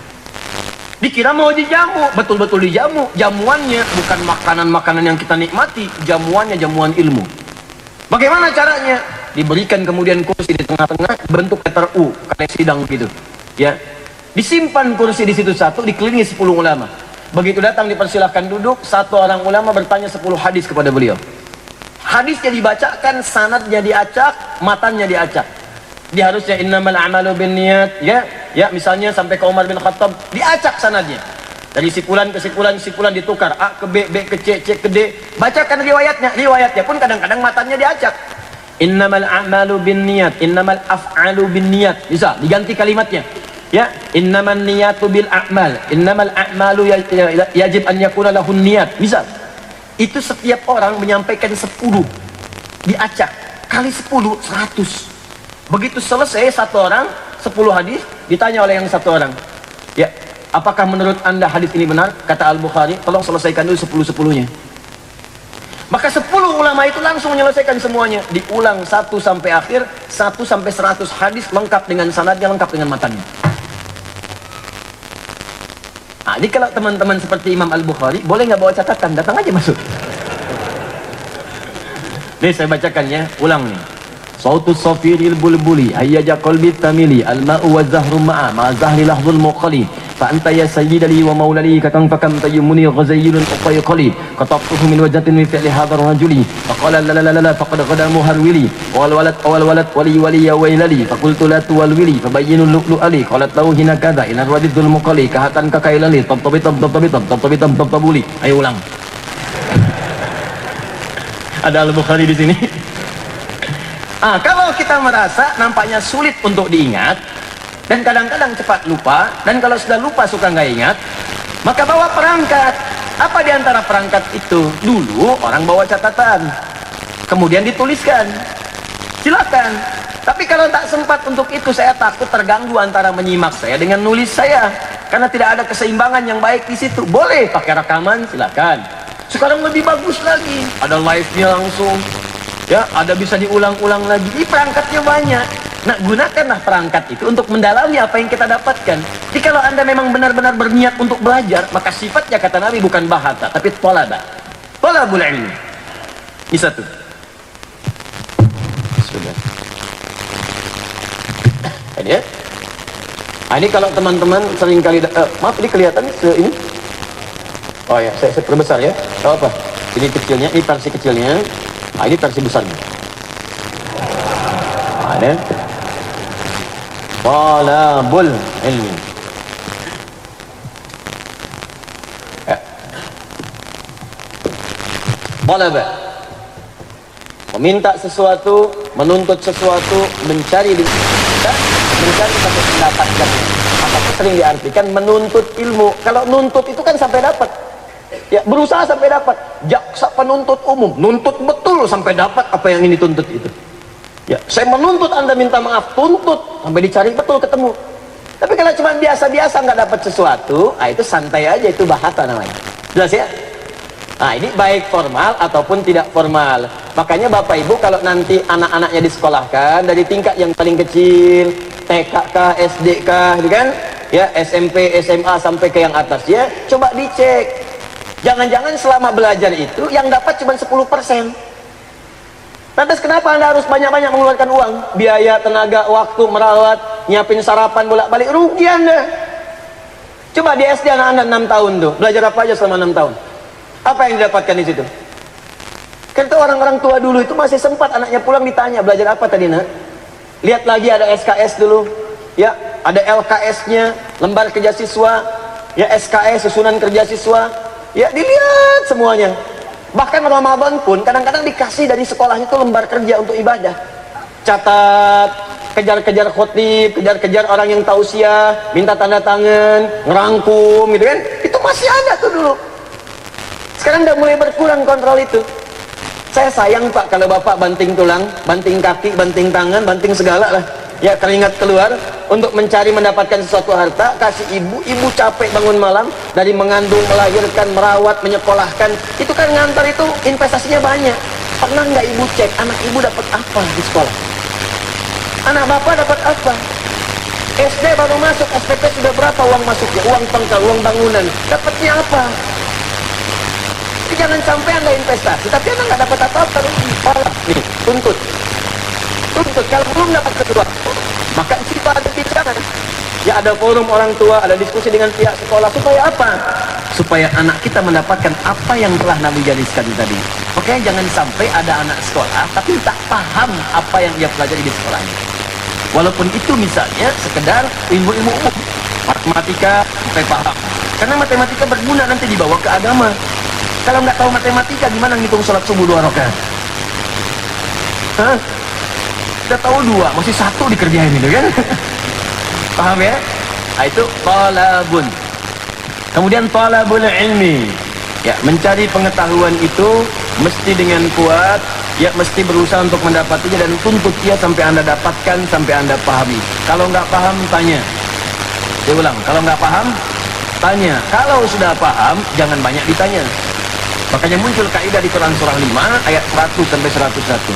[SPEAKER 2] Dikira mau dijamu, betul-betul dijamu. Jamuannya bukan makanan-makanan yang kita nikmati, jamuannya jamuan ilmu. Bagaimana caranya? Diberikan kemudian kursi di tengah-tengah bentuk letter U, kayak sidang gitu. Ya, disimpan kursi di situ satu, dikelilingi 10 ulama. Begitu datang dipersilahkan duduk, satu orang ulama bertanya 10 hadis kepada beliau. Hadisnya dibacakan, sanadnya diacak, matannya diacak. Dia harusnya innamal a'malu binniyat, ya misalnya sampai ke Umar bin Khattab, diacak sanadnya. Dari sipulan ke sipulan ditukar, A ke B, B ke C, C ke D. Bacakan riwayatnya pun kadang-kadang matannya diacak. Innamal a'malu binniyat, innamal af'alu binniyat. Bisa diganti kalimatnya. Ya, innaman niyatu bil a'mal, innamal a'malu yajib an yakuna lahun niyat. Misal, itu setiap orang menyampaikan 10, diacak kali 10, 100. Begitu selesai satu orang 10 hadis, ditanya oleh yang satu orang, ya, apakah menurut anda hadis ini benar? Kata Al-Bukhari, tolong selesaikan dulu 10-10-nya. Maka 10 ulama itu langsung menyelesaikan semuanya. Diulang 1 sampai akhir, 1 sampai 100 hadis lengkap dengan sanadnya, lengkap dengan matanya. Nah, jadi kalau teman-teman seperti Imam Al-Bukhari, boleh nggak bawa catatan? Datang aja masuk. Nih saya bacakan ya, ulang nih. Sautus safiril bulbuli ayyaja qalbi tamili al-ma'u wa zahru ma'a ma zahri lahzul muqali fa anta ya sayyidali wa maulali kakang fakam tayyumuni ghazayyun uqayqali qatabtuhu min wajatin min fi'li hadar rajuli faqala la la la la faqad ghada muharwili wal walad wali wali ya wailali faqultu la tuwalwili fabayyinu lu'lu ali qalat lahu hina kadza ila radidul muqali kahatan kakailali tabtabuli. Ayo ulang. Ada Al-Bukhari di sini. Kalau kita merasa nampaknya sulit untuk diingat dan kadang-kadang cepat lupa, dan kalau sudah lupa suka nggak ingat, maka bawa perangkat. Apa di antara perangkat itu? Dulu orang bawa catatan, kemudian dituliskan. Silakan. Tapi kalau tak sempat untuk itu, saya takut terganggu antara menyimak saya dengan nulis saya, karena tidak ada keseimbangan yang baik di situ. Boleh pakai rekaman, silakan. Sekarang lebih bagus lagi, ada live-nya langsung. Ya, ada bisa diulang-ulang lagi. Ini perangkatnya banyak. Nah, gunakanlah perangkat itu untuk mendalami apa yang kita dapatkan. Jadi kalau anda memang benar-benar berniat untuk belajar, maka sifatnya kata Nabi bukan bahasa, tapi tolaba. Tolabul ilmi. Ini satu. Sudah. Ini ya. Ini kalau teman-teman sering kali, maaf ini kelihatan ini. Oh ya, saya perbesar ya. Tahu apa? Ini kecilnya, ini versi kecilnya. Ini versi besarnya. Ada talabul ilmi. Talaba, meminta sesuatu, menuntut sesuatu, mencari satu mendapatkan. Maka sering diartikan menuntut ilmu. Kalau nuntut itu kan sampai dapat. Ya, berusaha sampai dapat. Jaksa penuntut umum nuntut betul sampai dapat apa yang ini tuntut itu. Ya, saya menuntut Anda minta maaf, tuntut sampai dicari betul ketemu. Tapi kalau cuma biasa-biasa nggak dapat sesuatu, itu santai aja, itu bahasa namanya. Jelas ya? Nah, ini baik formal ataupun tidak formal. Makanya Bapak Ibu kalau nanti anak-anaknya disekolahkan dari tingkat yang paling kecil, TK kah, SD kah, gitu kan? Ya, SMP, SMA sampai ke yang atas ya, coba dicek. Jangan-jangan selama belajar itu yang dapat cuma 10%. Lantas kenapa Anda harus banyak-banyak mengeluarkan uang? Biaya, tenaga, waktu, merawat, nyiapin sarapan, bolak-balik, rugi Anda. Coba di SD anak-anak 6 tahun tuh, belajar apa aja selama 6 tahun? Apa yang didapatkan di situ? Kan itu orang-orang tua dulu itu masih sempat anaknya pulang ditanya, belajar apa tadi nak? Lihat lagi ada SKS dulu. Ya, ada LKS-nya, lembar kerja siswa, ya SKS, susunan kerja siswa. Ya, dilihat semuanya. Bahkan Ramadan pun kadang-kadang dikasih dari sekolahnya itu lembar kerja untuk ibadah. Catat, kejar-kejar khotib, kejar-kejar orang yang tausiah, minta tanda tangan, ngerangkum gitu kan. Itu masih ada tuh dulu. Sekarang udah mulai berkurang kontrol itu. Saya sayang Pak kalau Bapak banting tulang, banting kaki, banting tangan, banting segala lah. Ya, keringat keluar untuk mencari mendapatkan sesuatu harta, kasih ibu capek bangun malam dari mengandung, melahirkan, merawat, menyekolahkan. Itu kan ngantar itu investasinya banyak. Pernah nggak ibu cek anak ibu dapat apa di sekolah? Anak bapak dapat apa? SD baru masuk, SPP sudah berapa uang masuknya? Uang pangkal, uang bangunan. Dapatnya apa? Jadi jangan sampai Anda investasi, tapi Anda nggak dapat apa-apa. Nih, tuntut. Kalau belum dapat sesuatu, maka kita ada bicara. Ya, ada forum orang tua, ada diskusi dengan pihak sekolah. Supaya apa? Supaya anak kita mendapatkan apa yang telah Nabi gariskan tadi. Oke, jangan sampai ada anak sekolah tapi tak paham apa yang dia pelajari di sekolahnya. Walaupun itu misalnya sekedar ilmu-ilmu umum, matematika sampai paham. Karena matematika berguna nanti dibawa ke agama. Kalau nggak tahu matematika, gimana ngitung sholat subuh 2 rakaat? Hah? Kita tahu 2, masih 1 dikerjain itu kan? Paham ya? Nah, itu talabun. Kemudian talabul ilmi. Ya, mencari pengetahuan itu mesti dengan kuat, ya mesti berusaha untuk mendapatinya dan tuntut dia sampai Anda dapatkan, sampai Anda pahami. Kalau nggak paham, tanya. Saya ulang, kalau nggak paham, tanya. Kalau sudah paham, jangan banyak ditanya. Makanya muncul kaidah di Quran surah 5 ayat 100 sampai 101.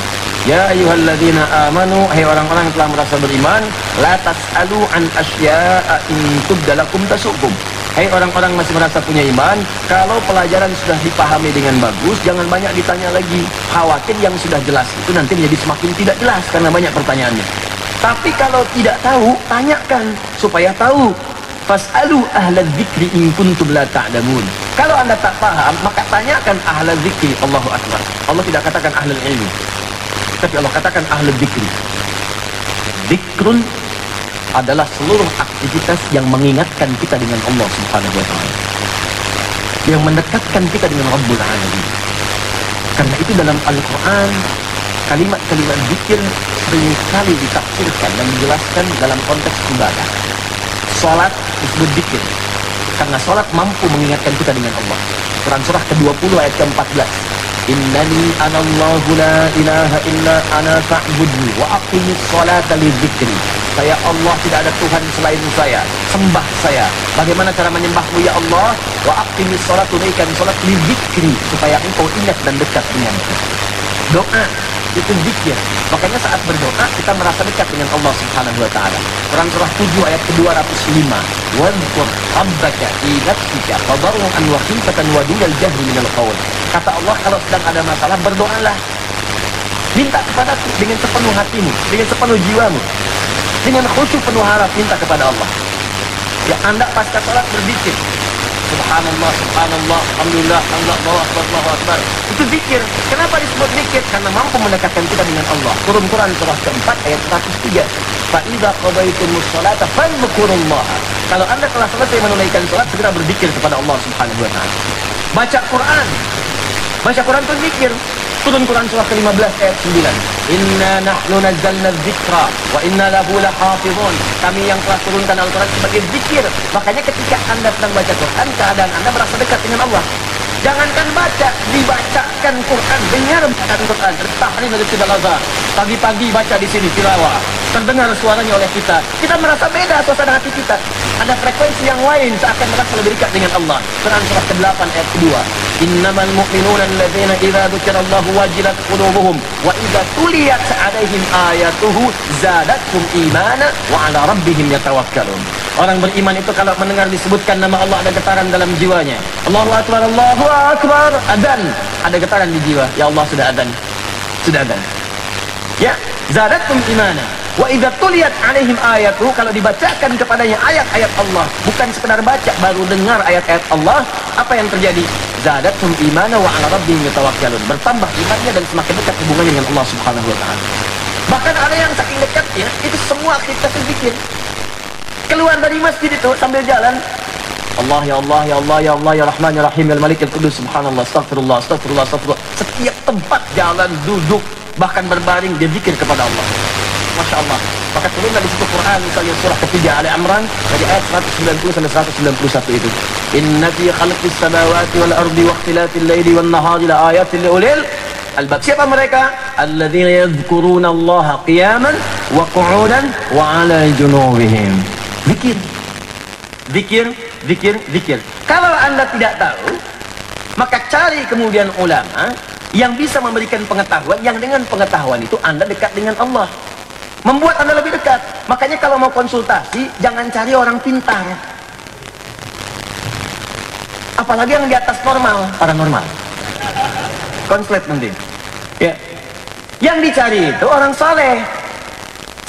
[SPEAKER 2] Ya ayyuhalladzina amanu, hai orang-orang yang telah merasa beriman, la tas'alu an asya'a in tubdalakum tasukum. Hai orang-orang masih merasa punya iman, kalau pelajaran sudah dipahami dengan bagus, jangan banyak ditanya lagi. Khawatir yang sudah jelas itu nanti menjadi semakin tidak jelas karena banyak pertanyaannya. Tapi kalau tidak tahu, tanyakan supaya tahu. Fas'alu ahla dzikri in kuntum la ta'lamun. Kalau Anda tak paham, maka tanyakan ahla dzikri. Allahu akbar. Allah tidak katakan ahlul ilmi, tapi Allah katakan ahlul dzikri. Dzikrun adalah seluruh aktivitas yang mengingatkan kita dengan Allah Subhanahu wa taala, yang mendekatkan kita dengan Rabbul Alamin. Karena itu dalam Al-Quran kalimat-kalimat zikir seringkali ditafsirkan dan dijelaskan dalam konteks ibadah. Salat disebut zikir karena salat mampu mengingatkan kita dengan Allah. Quran surah ke-20 ayat ke-14. Innani anallahu la ilaha illa ana fa'budni wa aqimis salata lidzikri. Saya Allah, tidak ada Tuhan selain saya, sembah saya. Bagaimana cara menyembahmu ya Allah? Wa aqimis salata, tunaikan salat lidzikri, supaya engkau ingat dan dekat denganku. Doa itu zikir. Makanya saat berdoa kita merasa dekat dengan Allah Subhanahu wa taala. Quran surah 7 ayat ke-205. Wadhkur rabbaka fi nafsika tadarruan wa khifatan wa dunal jahri minal qaul. Kata Allah, kalau sedang ada masalah berdoalah. Minta kepadaku dengan sepenuh hatimu, dengan sepenuh jiwamu. Dengan khusyuk penuh harap minta kepada Allah. Ya, Anda pasca salat berzikir. Subhanallah, subhanallah, alhamdulillah, Allahu akbar, Allahu akbar. Itu zikir. Kenapa disebut zikir? Karena mampu mendekatkan kita dengan Allah. Turun Quran surah ke-4 ayat 103. Fa idza qadaytumus sholata fadhkurullah. Kalau Anda telah selesai menunaikan salat, segera berzikir kepada Allah Subhanahu wa taala. Baca Quran. Baca Quran itu zikir. Turun Quran surah ke-15 ayat 9. Inna nahnu nazzalna dzikra wa inna lahu lahafizun. Kami yang telah turunkan Al-Quran sebagai zikir. Makanya ketika Anda sedang baca Quran, keadaan Anda merasa dekat dengan Allah. Jangankan baca, dibacakan Quran, dengar bacaan Quran. Tahrim dari Al-Azhar. Pagi-pagi baca di sini tilawah. Terdengar suaranya oleh kita. Kita merasa beda suasana hati kita. Ada frekuensi yang lain seakan merasa lebih dekat dengan Allah. Quran surah ke-8 ayat kedua. Innamal mu'minuna alladzina idza dzukirallahu wajilat qulubuhum wa idza tuliyat 'alaihim ayatuhu zadatuhum imana wa 'ala rabbihim yatawakkalun. Orang beriman itu kalau mendengar disebutkan nama Allah ada getaran dalam jiwanya. Allahu akbar, Allahu akbar, adzan, ada getaran di jiwa. Ya Allah, sudah adzan. Sudah adzan. Ya, zadatuhum imana. Wa idza tuliyat 'alaihim ayatuhu, kalau dibacakan kepadanya ayat-ayat Allah, bukan sekedar baca, baru dengar ayat-ayat Allah, apa yang terjadi? Zadatuhum imana wa 'ala rabbihim yatawakkalun. Bertambah imannya dan semakin dekat hubungannya dengan Allah Subhanahu wa taala. Bahkan ada yang saking dekatnya, itu semua aktivitas zikir. Keluar dari masjid itu sambil jalan, Allah ya Allah ya Allah ya Allah ya Rahman ya Rahim ya Malik ya Qudus, subhanallah, astagfirullah, astagfirullah, astagfirullah. Setiap tempat jalan, duduk, bahkan berbaring, dia zikir kepada Allah. Masya Allah. Maka turunlah di situ Quran, misalnya surah ketiga Ali Imran dari ayat 190 sampai 191 itu. Inna fi khalqis samawati wal ardi wa ikhtilafil laili wan nahari la ayatin li ulil albab. Siapa mereka? Alladzina yadhkuruna Allah qiyaman wa qu'udan wa 'ala junubihim. Zikir. Zikir, zikir, zikir. Kalau Anda tidak tahu, maka cari kemudian ulama yang bisa memberikan pengetahuan, yang dengan pengetahuan itu Anda dekat dengan Allah, membuat Anda lebih dekat. Makanya kalau mau konsultasi, jangan cari orang pintar, apalagi yang di atas normal, paranormal, konslet nanti ya. Yang dicari itu orang soleh,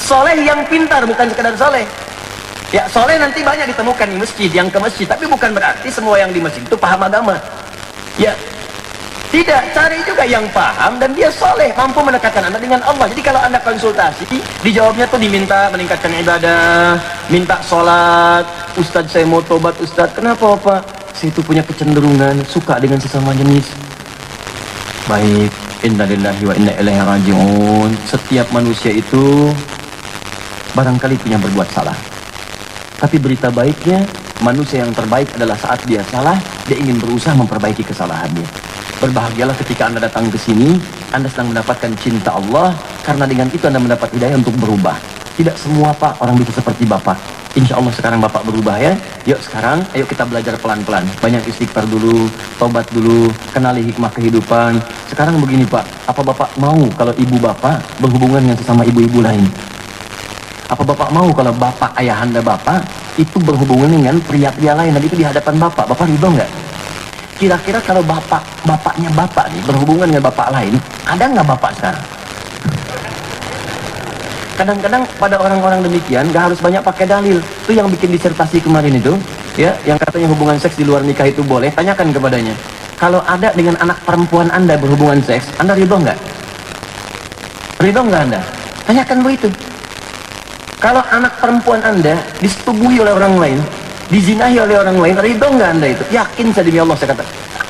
[SPEAKER 2] soleh yang pintar, bukan sekedar soleh. Ya, soleh nanti banyak ditemukan di masjid, yang ke masjid, tapi bukan berarti semua yang di masjid itu paham agama. Ya, tidak, cari juga yang paham dan dia soleh, mampu mendekatkan Anda dengan Allah. Jadi kalau Anda konsultasi, dijawabnya tuh diminta meningkatkan ibadah, minta sholat. Ustadz, saya mau tobat Ustadz. Kenapa Pak? Saya itu punya kecenderungan suka dengan sesama jenis. Baik, inna lillahi wa inna ilaihi raji'un. Setiap manusia itu barangkali punya berbuat salah. Tapi berita baiknya, manusia yang terbaik adalah saat dia salah, dia ingin berusaha memperbaiki kesalahannya. Berbahagialah ketika Anda datang ke sini, Anda sedang mendapatkan cinta Allah, karena dengan itu Anda mendapat hidayah untuk berubah. Tidak semua Pak orang bisa seperti Bapak. Insya Allah sekarang Bapak berubah ya. Yuk sekarang, ayo kita belajar pelan-pelan. Banyak istighfar dulu, tobat dulu, kenali hikmah kehidupan. Sekarang begini Pak, apa Bapak mau kalau ibu Bapak berhubungan dengan sesama ibu-ibu lain? Apa Bapak mau kalau Bapak, ayahanda Bapak itu berhubungan dengan pria-pria lain dan itu di hadapan Bapak? Bapak ridho nggak? Kira-kira kalau bapaknya Bapak nih berhubungan dengan Bapak lain, ada nggak Bapak sekarang? Kadang-kadang pada orang-orang demikian nggak harus banyak pakai dalil. Itu yang bikin disertasi kemarin itu, ya, yang katanya hubungan seks di luar nikah itu boleh. Tanyakan kepadanya, kalau ada dengan anak perempuan Anda berhubungan seks, Anda ridho nggak? Ridho nggak Anda? Tanyakan begitu. Kalau anak perempuan Anda disetubuhi oleh orang lain, dizinahi oleh orang lain, ridho nggak Anda itu? Yakin saya demi Allah, saya kata,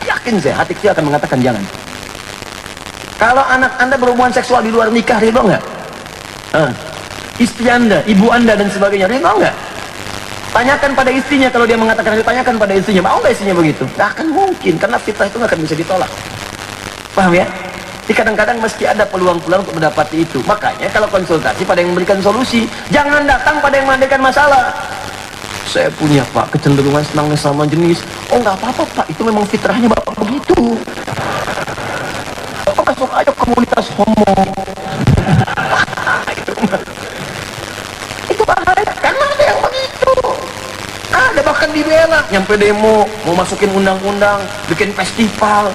[SPEAKER 2] yakin saya, hati kecil akan mengatakan jangan. Kalau anak Anda berhubungan seksual di luar nikah, ridho nggak? Istri Anda, ibu Anda dan sebagainya, ridho nggak? Tanyakan pada istrinya, kalau dia mengatakan itu, tanyakan pada istrinya, mau nggak istrinya begitu? Nggak akan mungkin, karena fitrah itu nggak akan bisa ditolak. Paham ya? Jadi kadang-kadang mesti ada peluang-peluang untuk mendapati itu. Makanya kalau konsultasi pada yang memberikan solusi, jangan datang pada yang mengadakan masalah. Saya punya Pak kecenderungan senang sama jenis. Oh nggak apa-apa Pak, itu memang fitrahnya Bapak begitu. Bapak masuk aja komunitas homo. Itu bahaya, karena ada yang begitu. Ada bahkan dibela, nyampe demo, mau masukin undang-undang, bikin festival.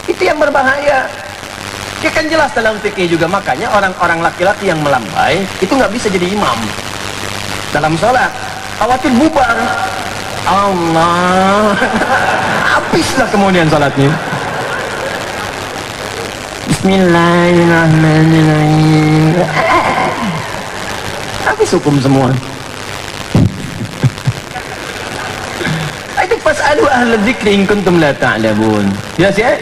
[SPEAKER 2] Itu yang berbahaya. Ya kan jelas dalam fikih juga, makanya orang-orang laki-laki yang melambai itu nggak bisa jadi imam dalam sholat, khawatir bubar. Allah, habislah kemudian sholatnya. Bismillahirrahmanirrahim. Habis hukum semua. Itu fas'alu ahla dzikri in kuntum la ta'lamun. Jelas ya?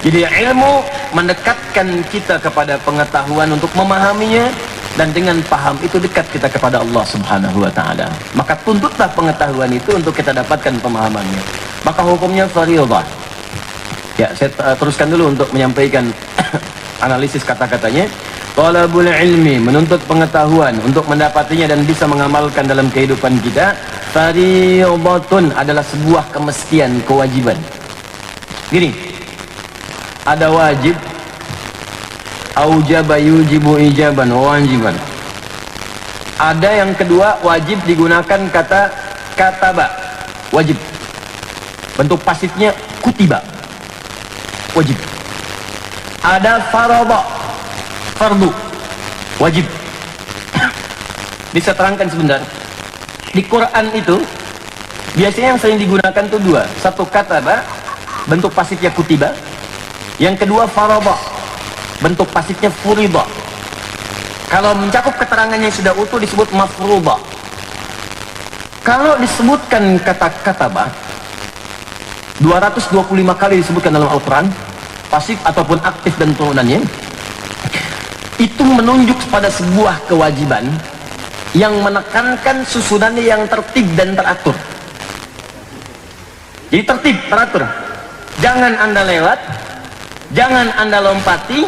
[SPEAKER 2] Jadi ilmu mendekatkan kita kepada pengetahuan untuk memahaminya, dan dengan paham itu dekat kita kepada Allah Subhanahu wa taala. Maka tuntutlah pengetahuan itu untuk kita dapatkan pemahamannya. maka hukumnya fardhah. Ya, saya teruskan dulu untuk menyampaikan analisis kata-katanya. Talabul ilmi, menuntut pengetahuan untuk mendapatinya dan bisa mengamalkan dalam kehidupan kita. Fardhatun adalah sebuah kemestian, kewajiban. Gini, ada wajib, aujaba yujibu ijaban, wajiban. Ada yang kedua, wajib digunakan kata kataba, wajib. Bentuk pasifnya kutiba, wajib. Ada faradha, fardu, wajib. Bisa terangkan sebentar. Di Quran itu biasanya yang sering digunakan itu dua. Satu kataba, bentuk pasifnya kutiba. Yang kedua faradha, bentuk pasifnya furidha. Kalau mencakup keterangannya yang sudah utuh disebut mafruḍa. Kalau disebutkan kata kataba 225 kali disebutkan dalam Al-Quran, pasif ataupun aktif dan turunannya, itu menunjuk pada sebuah kewajiban yang menekankan susunannya yang tertib dan teratur. Jadi tertib, teratur. Jangan Anda lewat, jangan Anda lompati,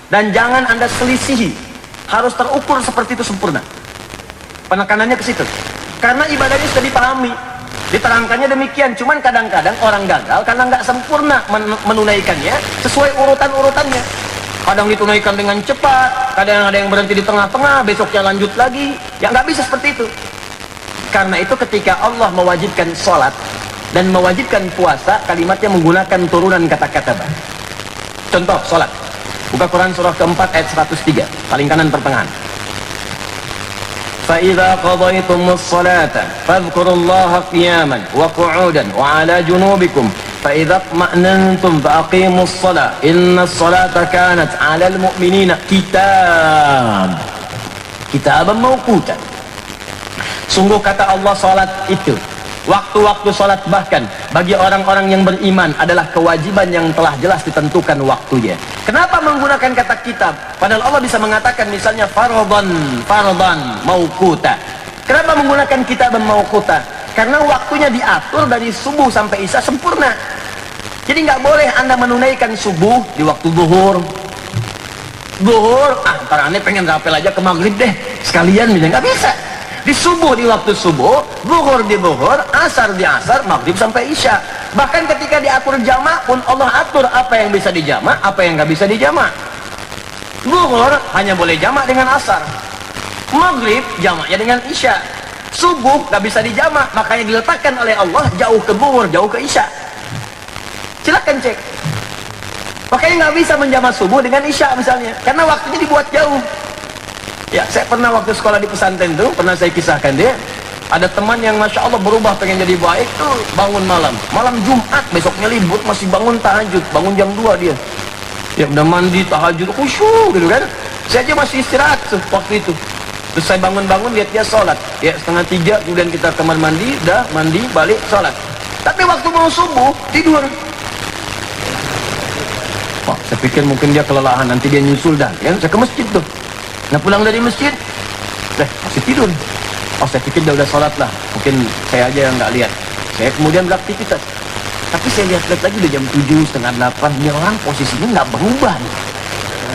[SPEAKER 2] dan jangan Anda selisihi. Harus terukur seperti itu sempurna. Penekanannya ke situ. Karena ibadahnya sudah dipahami, diterangkannya demikian. Cuman kadang-kadang orang gagal karena nggak sempurna menunaikannya sesuai urutan-urutannya. Kadang ditunaikan dengan cepat, kadang ada yang berhenti di tengah-tengah, besoknya lanjut lagi. Ya nggak bisa seperti itu. Karena itu ketika Allah mewajibkan sholat dan mewajibkan puasa, kalimatnya menggunakan turunan kata-kata. Contoh sholat. Buka Quran surah keempat ayat 103, paling kanan pertengahan. فَإِذَا قَضَيْتُمُ الصَّلَاةَ فَاذْكُرُوا اللَّهَ قِيَامًا وَقُعُودًا وَعَلَى جُنُوبِكُمْ فَإِذَا اطْمَأْنَنْتُمْ فَأَقِيمُوا الصَّلَاةَ إِنَّ الصَّلَاةَ كَانَتْ عَلَى الْمُؤْمِنِينَ كِتَابًا مَوْقُوتًا. Sungguh kata Allah, salat itu, waktu-waktu salat bahkan bagi orang-orang yang beriman adalah kewajiban yang telah jelas ditentukan waktunya. Kenapa menggunakan kata kitab? Padahal Allah bisa mengatakan misalnya fardhan mauquta. Kenapa menggunakan kitab mauquta? Karena waktunya diatur dari subuh sampai isya sempurna. Jadi nggak boleh Anda menunaikan subuh di waktu zuhur. Ntar aneh pengen rapel aja ke maghrib deh sekalian, misalnya nggak bisa. Di subuh di waktu subuh, zuhur di zuhur, asar di asar, maghrib sampai isya. Bahkan ketika diatur jamak pun Allah atur apa yang bisa dijamak, apa yang nggak bisa dijamak. Zuhur hanya boleh jamak dengan asar, maghrib jamaknya dengan isya, subuh nggak bisa dijamak, makanya diletakkan oleh Allah jauh ke zuhur, jauh ke isya. Silakan cek. Makanya nggak bisa menjamak subuh dengan isya misalnya, karena waktunya dibuat jauh. Ya, saya pernah waktu sekolah di pesantren itu, pernah saya kisahkan dia, ada teman yang Masya Allah berubah pengen jadi baik tuh, bangun malam Jumat, besoknya libur, masih bangun tahajud, bangun jam 2 dia. Ya udah mandi, tahajud, khusyuk gitu kan. Saya aja masih istirahat tuh waktu itu. Terus saya bangun-bangun, lihat dia sholat. Ya, 2:30, kemudian kita kamar mandi, udah mandi, balik, sholat. Tapi waktu mau subuh, tidur. Wah, saya pikir mungkin dia kelelahan, nanti dia nyusul dah. Ya, saya ke masjid tuh. Nah pulang dari masjid, masih tidur. Oh saya pikir dia udah sholat lah, mungkin saya aja yang nggak lihat. Saya kemudian beraktivitas, tapi saya lihat-lihat lagi udah jam 7, setengah 8. Ini orang posisinya nggak berubah.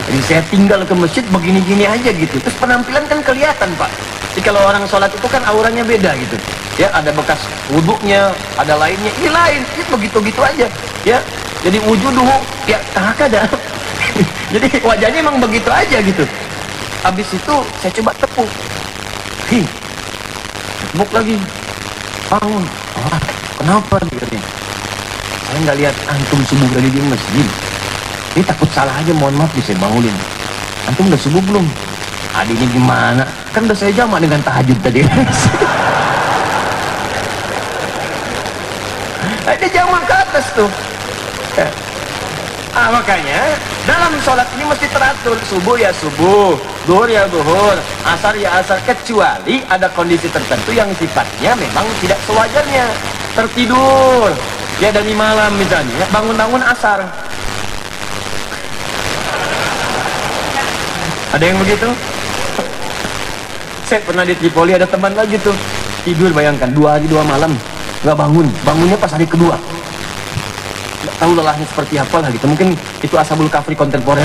[SPEAKER 2] Jadi saya tinggal ke masjid begini-gini aja gitu. Terus penampilan kan kelihatan Pak. Jadi kalau orang sholat itu kan auranya beda gitu. Ya ada bekas wuduknya, ada lainnya. Ini lain, ini begitu-gitu aja. Ya jadi wujuduhu ya tahakada. Jadi wajahnya emang begitu aja gitu. Habis itu saya coba tepuk, tepuk lagi, bangun. Kenapa dia nih? Saya nggak lihat antum subuh dari di masjid. Ini takut salah aja, mohon maaf saya bangunin. Antum udah subuh belum? Adiknya gimana? Kan udah saya jamak dengan tahajud tadi. Ada jamak ke atas tuh. Makanya dalam sholat ini mesti teratur. Subuh ya subuh, zuhur ya zuhur, asar ya asar, kecuali ada kondisi tertentu yang sifatnya memang tidak sewajarnya. Tertidur ya dari malam misalnya, bangun-bangun asar. Ada yang begitu? Saya pernah di Tripoli, ada teman lagi tuh tidur, bayangkan 2 hari 2 malam nggak bangun, bangunnya pas hari kedua. tahu lelahnya seperti apa lah gitu. Mungkin itu ashabul kahfi kontemporer.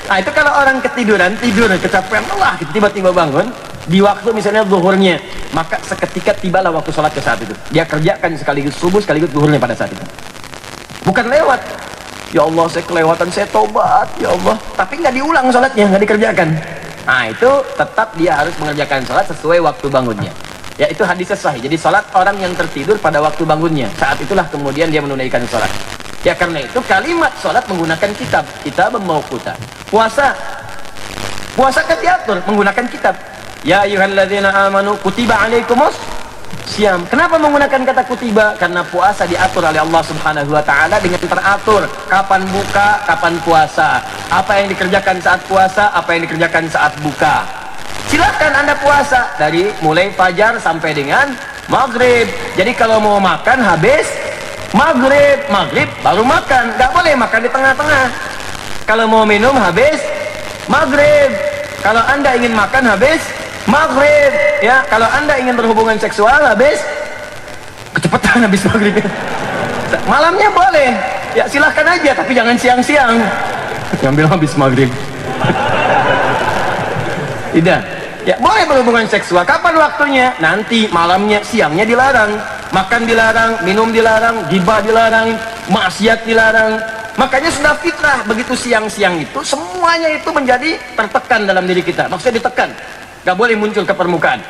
[SPEAKER 2] Nah itu kalau orang ketiduran, tidur, kecapean, lelah gitu, tiba-tiba bangun di waktu misalnya zuhurnya, maka seketika tibalah waktu sholat ke saat itu. Dia kerjakan sekaligus subuh sekaligus zuhurnya pada saat itu. Bukan lewat. Ya Allah saya kelewatan, saya tobat ya Allah, tapi nggak diulang sholatnya, nggak dikerjakan. Nah itu tetap dia harus mengerjakan sholat sesuai waktu bangunnya. Ya itu hadisnya sahih. Jadi sholat orang yang tertidur pada waktu bangunnya, saat itulah kemudian dia menunaikan sholat. Ya karena itu kalimat sholat menggunakan kitab mauquta. Puasa kan diatur menggunakan kitab. Ya ayyuhalladzina amanu kutiba alaikumus syiyam. Kenapa menggunakan kata kutiba? Karena puasa diatur oleh Allah Subhanahu wa taala dengan teratur. Kapan buka, kapan puasa. Apa yang dikerjakan saat puasa, apa yang dikerjakan saat buka. Silakan Anda puasa dari mulai fajar sampai dengan maghrib. Jadi kalau mau makan habis maghrib baru makan, nggak boleh makan di tengah-tengah. Kalau mau minum habis maghrib. Kalau Anda ingin makan habis maghrib, ya. Kalau Anda ingin berhubungan seksual habis kecepatan habis maghrib. Malamnya boleh, ya silahkan aja, tapi jangan siang-siang. Ngambil habis maghrib. Tidak. Ya boleh berhubungan seksual. Kapan waktunya? Nanti malamnya, siangnya dilarang. Makan dilarang, minum dilarang, ghibah dilarang, maksiat dilarang. Makanya sudah fitrah, begitu siang-siang itu semuanya itu menjadi tertekan dalam diri kita. Maksudnya ditekan, gak boleh muncul ke permukaan.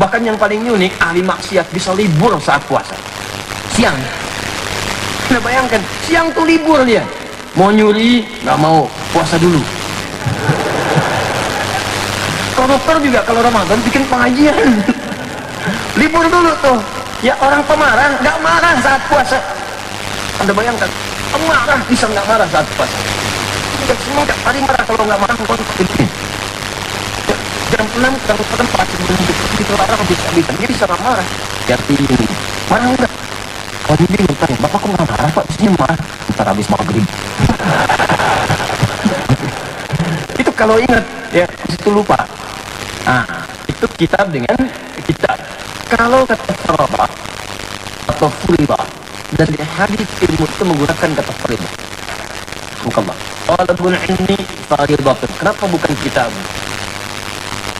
[SPEAKER 2] Bahkan yang paling unik, ahli maksiat bisa libur saat puasa siang. Anda bayangkan, siang tuh libur dia. Mau nyuri, gak mau, puasa dulu. Koruptor juga kalau Ramadan bikin pengajian. Libur dulu tuh. Ya orang pemarah nggak marah saat puasa. Anda bayangkan, pemarah bisa nggak marah saat puasa. Tidak semua nggak paling marah kalau nggak marah pun begini. Jam 6 jam 4 begitu orang bisa dia bisa nggak marah. Jadi marah enggak? Oh ini bingung tanya, bapak kok nggak marah pak? Disini marah. Ntar habis maghrib. Itu kalau ingat ya, itu lupa. Nah, itu kitab dengan kitab. Kalau kata farada atau furida, dan di hadis ilmu itu menggunakan kata furida. Bukanlah. Talabul ilmi faridatun. Kenapa bukan kitab?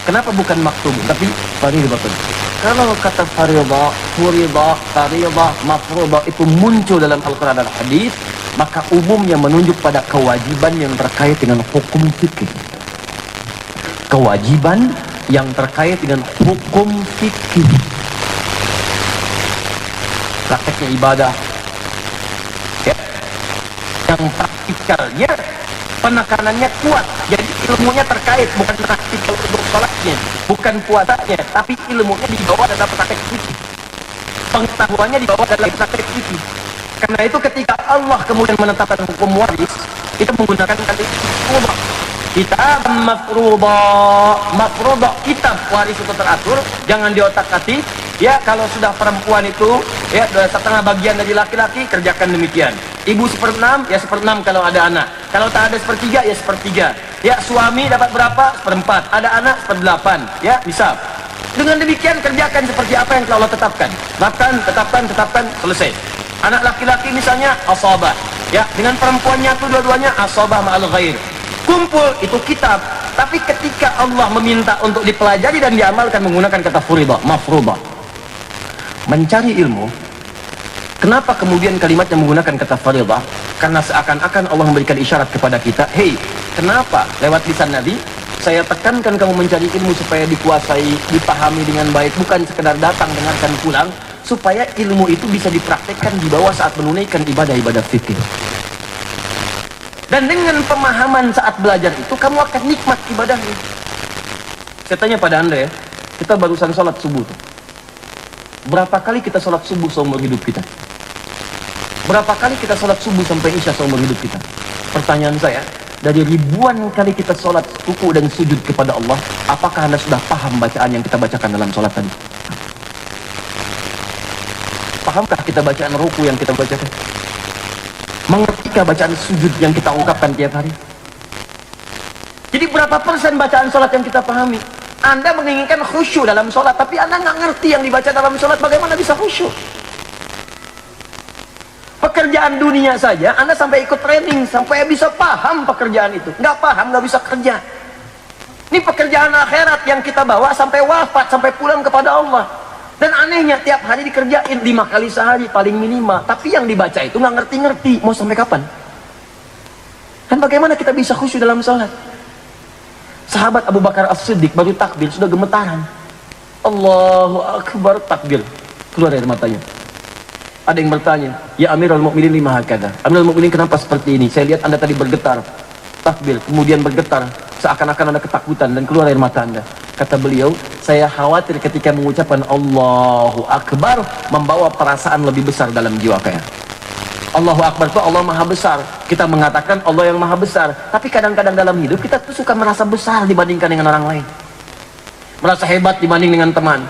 [SPEAKER 2] Kenapa bukan maktub tapi faridatun? Kalau kata farida, furida, farida, mafruda itu muncul dalam Al-Quran dan hadis, maka umumnya menunjuk pada kewajiban yang terkait dengan hukum fikih. Kewajiban yang terkait dengan hukum fikih. Prakteknya ibadah, ya. Yang praktikalnya penekanannya kuat. Jadi ilmunya terkait, bukan praktikal untuk sholatnya, bukan puasanya, tapi ilmunya dibawa dalam praktek fikih. Pengetahuannya dibawa dalam praktek fikih. Karena itu ketika Allah kemudian menetapkan hukum waris, itu menggunakan kalimat kitab mafruḍa, kitab waris itu teratur, jangan diotak-atik. Ya kalau sudah perempuan itu ya setengah bagian dari laki-laki, kerjakan demikian. Ibu 1/6, ya 1/6 kalau ada anak. Kalau tak ada 1/3, ya 1/3. Ya suami dapat berapa? 1/4. Ada anak 1/8. Ya bisa. Dengan demikian kerjakan seperti apa yang telah Allah tetapkan. Tetapkan, selesai. Anak laki-laki misalnya asabah. Ya dengan perempuannya itu dua-duanya asabah ma'al ghair. Kumpul itu kitab. Tapi ketika Allah meminta untuk dipelajari dan diamalkan menggunakan kata furidah, mafruḍa. Mencari ilmu, kenapa kemudian kalimatnya menggunakan kata faridah? Karena seakan-akan Allah memberikan isyarat kepada kita, hei, kenapa lewat lisan Nabi saya tekankan kamu mencari ilmu supaya dikuasai, dipahami dengan baik, bukan sekedar datang dengarkan pulang, supaya ilmu itu bisa dipraktekkan di bawah saat menunaikan ibadah-ibadah fikih. Dan dengan pemahaman saat belajar itu kamu akan nikmat ibadahnya. Saya tanya pada Anda ya, kita barusan sholat subuh tuh. Berapa kali kita sholat subuh seumur hidup kita? Berapa kali kita sholat subuh sampai isya seumur hidup kita? Pertanyaan saya, dari ribuan kali kita sholat ruku dan sujud kepada Allah, apakah Anda sudah paham bacaan yang kita bacakan dalam sholat tadi? Pahamkah kita bacaan ruku yang kita bacakan? Mengertikah bacaan sujud yang kita ungkapkan tiap hari? Jadi berapa persen bacaan sholat yang kita pahami? Anda menginginkan khusyuk dalam sholat, tapi Anda nggak ngerti yang dibaca dalam sholat, bagaimana bisa khusyuk? pekerjaan dunia saja, Anda sampai ikut training, sampai bisa paham pekerjaan itu. Nggak paham, nggak bisa kerja. Ini pekerjaan akhirat yang kita bawa sampai wafat, sampai pulang kepada Allah. Dan anehnya, tiap hari dikerjain 5 kali sehari, paling minimal. Tapi yang dibaca itu nggak ngerti-ngerti, mau sampai kapan? Dan bagaimana kita bisa khusyuk dalam sholat? Sahabat Abu Bakar As-Siddiq baru takbir, sudah gemetaran. Allahu Akbar, takbir. Keluar dari matanya. Ada yang bertanya, ya Amirul Mukminin lima hakada. Amirul Mukminin kenapa seperti ini? Saya lihat Anda tadi bergetar, takbir, kemudian bergetar, seakan-akan Anda ketakutan dan keluar air mata Anda. Kata beliau, saya khawatir ketika mengucapkan Allahu Akbar membawa perasaan lebih besar dalam jiwa saya. Allahu Akbar itu Allah Maha Besar. Kita mengatakan Allah yang Maha Besar, tapi kadang-kadang dalam hidup kita tuh suka merasa besar dibandingkan dengan orang lain. Merasa hebat dibanding dengan teman,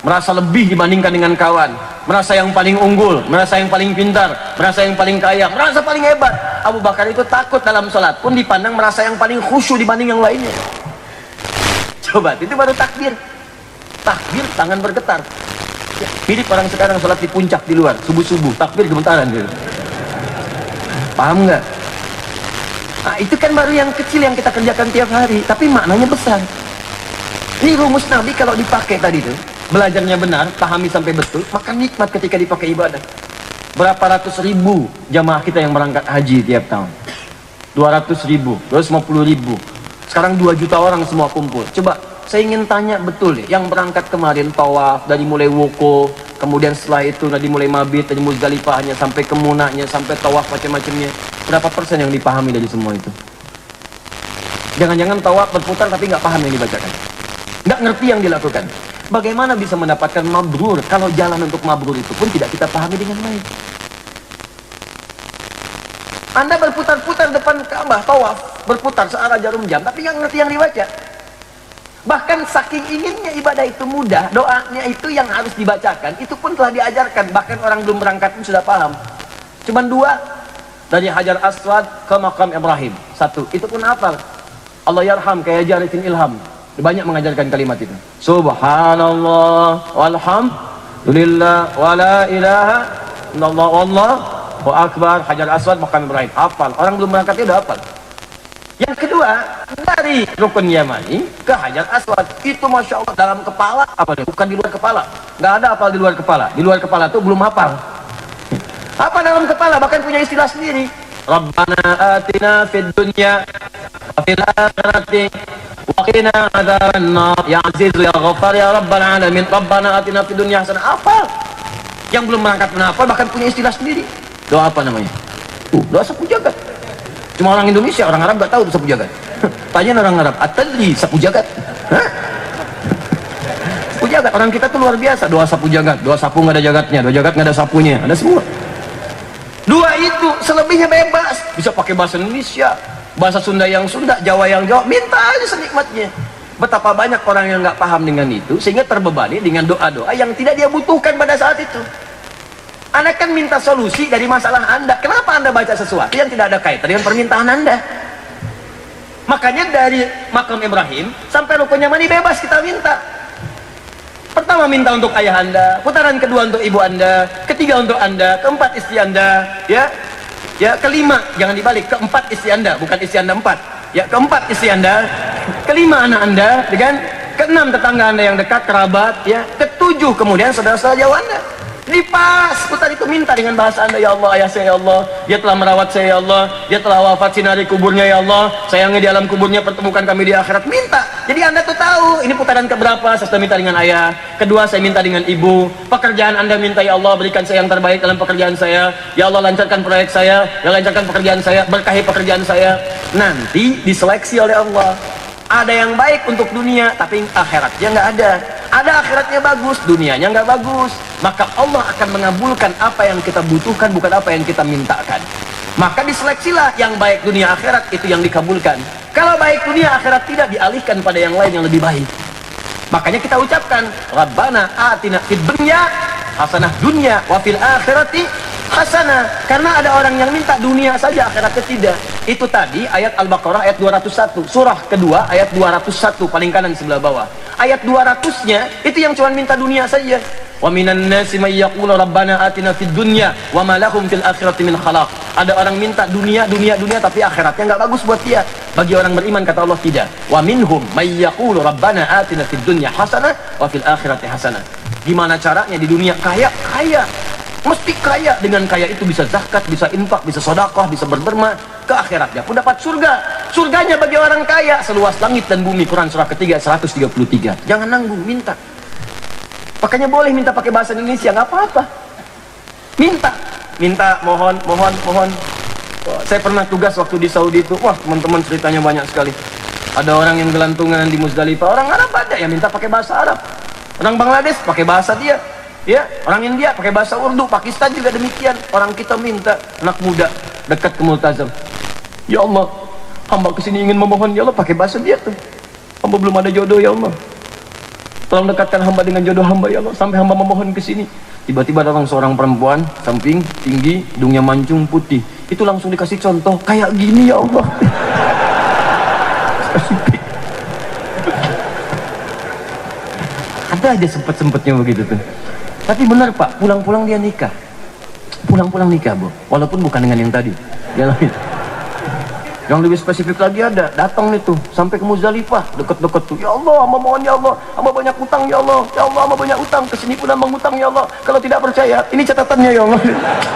[SPEAKER 2] merasa lebih dibandingkan dengan kawan, merasa yang paling unggul, merasa yang paling pintar, merasa yang paling kaya, merasa paling hebat. Abu Bakar itu takut dalam sholat pun dipandang merasa yang paling khusyuk dibanding yang lainnya. Coba, itu baru takbir. Takbir, tangan bergetar. Ya, mirip orang sekarang sholat di puncak di luar, subuh-subuh, takbir gemetaran gitu. Paham nggak? Nah, itu kan baru yang kecil yang kita kerjakan tiap hari, tapi maknanya besar. Ini rumus Nabi kalau dipakai tadi tuh, belajarnya benar, pahami sampai betul, maka nikmat ketika dipakai ibadah. Berapa ratus ribu jamaah kita yang berangkat haji tiap tahun? 200 ribu, 250 ribu. Sekarang 2 juta orang semua kumpul. Coba, saya ingin tanya betul deh, yang berangkat kemarin tawaf dari mulai wuku, kemudian setelah itu dari mulai mabit, dari Muzdalifahnya sampai ke Munahnya, sampai tawaf macam-macamnya, berapa persen yang dipahami dari semua itu? Jangan-jangan tawaf berputar tapi nggak paham yang dibacakan, nggak ngerti yang dilakukan. Bagaimana bisa mendapatkan mabrur kalau jalan untuk mabrur itu pun tidak kita pahami dengan baik? Anda berputar-putar depan Ka'bah, tawaf, berputar searah jarum jam, tapi nggak ngerti yang dibaca. Bahkan saking inginnya ibadah itu mudah, doanya itu yang harus dibacakan, itu pun telah diajarkan. Bahkan orang belum berangkat pun sudah paham. Cuman 2, dari Hajar Aswad ke Makam Ibrahim. 1, itu pun hafal. Allah yarham kayak jaritin ilham. Banyak mengajarkan kalimat itu. Subhanallah walhamdulillah wala ilaha illallah wallahu akbar. Hajar Aswad, Makam Ibrahim, hafal. Orang belum berangkat udah hafal. Yang kedua, dari Rukun Yamani ke Hajar Aswad, itu Masya Allah dalam kepala, apa nih? Bukan di luar kepala. Nggak ada hafal di luar kepala. Di luar kepala tuh belum hafal. Apa dalam kepala? Bahkan punya istilah sendiri. Rabbana atina fid dunya wa fil akhirati wa qina adzabannar ya aziz ya ghaffar ya rabbal alamin. Rabbana atina fid dunya hasanah. Hafal. Yang belum berangkat pun hafal, bahkan punya istilah sendiri. Doa apa namanya? Doa sapu jagat. Cuma orang Indonesia, orang Arab gak tahu itu sapu jagat. Tanya orang Arab, atadri sapu jagat? Hah? Sapu jagat, orang kita tuh luar biasa. Doa sapu jagat, doa sapu nggak ada jagatnya, doa jagat nggak ada sapunya, ada semua. 2 itu, selebihnya bebas. Bisa pakai bahasa Indonesia, bahasa Sunda yang Sunda, Jawa yang Jawa, minta aja senikmatnya. Betapa banyak orang yang nggak paham dengan itu, sehingga terbebani dengan doa-doa yang tidak dia butuhkan pada saat itu. Anda kan minta solusi dari masalah Anda. Kenapa Anda baca sesuatu yang tidak ada kaitan dengan permintaan Anda? Makanya dari Makam Ibrahim sampai Rukun Yamani bebas kita minta. Pertama minta untuk ayah Anda, putaran kedua untuk ibu Anda, ketiga untuk Anda, keempat istri Anda, ya. Ya, kelima jangan dibalik, keempat istri Anda, bukan istri Anda 4. Ya, keempat istri Anda, kelima anak Anda, dengan keenam tetangga Anda yang dekat, kerabat, ya. Ketujuh kemudian saudara-saudara jauh Anda. Dipas, putar itu minta dengan bahasa Anda, ya Allah, ayah saya ya Allah, dia telah merawat saya ya Allah, dia telah wafat sinari kuburnya ya Allah, sayangnya di alam kuburnya pertemukan kami di akhirat. Minta, jadi Anda tuh tahu ini putaran keberapa. Saya sudah minta dengan ayah, kedua saya minta dengan ibu, pekerjaan Anda minta ya Allah, berikan saya yang terbaik dalam pekerjaan saya, ya Allah lancarkan proyek saya, ya lancarkan pekerjaan saya, berkahi pekerjaan saya. Nanti diseleksi oleh Allah. Ada yang baik untuk dunia, tapi akhiratnya nggak ada. Ada akhiratnya bagus, dunianya nggak bagus. Maka Allah akan mengabulkan apa yang kita butuhkan, bukan apa yang kita mintakan. Maka diseleksilah yang baik dunia akhirat, itu yang dikabulkan. Kalau baik dunia akhirat tidak, dialihkan pada yang lain yang lebih baik. Makanya kita ucapkan, Rabbana atina fid dunya hasanah dunya wa fil akhirati hasanah. Karena ada orang yang minta dunia saja, akhiratnya tidak. Itu tadi ayat Al-Baqarah ayat 201, surah kedua ayat 201, paling kanan sebelah bawah. Ayat 200-nya itu yang cuma minta dunia saja. Wa minan nasi may yaqulu rabbana atina fid dunya wa ma lahum fil akhirati min khalaq. Ada orang minta dunia tapi akhiratnya enggak bagus buat dia. Bagi orang beriman kata Allah tidak. Wa minhum may yaqulu rabbana atina fid dunya hasanah wa fil akhirati hasanah. Gimana caranya di dunia kaya? Mesti kaya. Dengan kaya itu bisa zakat, bisa infak, bisa sedekah, bisa berderma. Ke akhiratnya pun dapat surga. Surganya bagi orang kaya seluas langit dan bumi. Quran surah ketiga 133. Jangan nanggung, minta. Makanya boleh minta pakai bahasa Indonesia, nggak apa-apa. Minta, mohon. Saya pernah tugas waktu di Saudi itu, wah teman-teman ceritanya banyak sekali. Ada orang yang gelantungan di Muzdalifah, orang Arab ada yang minta pakai bahasa Arab. Orang Bangladesh pakai bahasa dia, ya. Orang India pakai bahasa Urdu, Pakistan juga demikian. Orang kita minta, anak muda dekat ke Multazam. Ya Allah, hamba kesini ingin memohon, ya Allah pakai bahasa dia tuh. Hamba belum ada jodoh, ya Allah. Tolong dekatkan hamba dengan jodoh hamba, ya Allah. Sampai hamba memohon ke sini. Tiba-tiba datang seorang perempuan, samping, tinggi, hidungnya mancung, putih. Itu langsung dikasih contoh, kayak gini ya Allah. Ada aja sempet-sempetnya begitu tuh. Tapi benar Pak, pulang-pulang dia nikah. Pulang-pulang nikah, Bu. Walaupun bukan dengan yang tadi. Yang lain. Yang lebih spesifik lagi ada, datang itu sampai ke Muzdalifah, deket-deket tuh. Ya Allah, hamba mohon ya Allah, hamba banyak utang ya Allah. Ya Allah, hamba banyak utang, kesini pun hamba utang ya Allah. Kalau tidak percaya, ini catatannya ya Allah.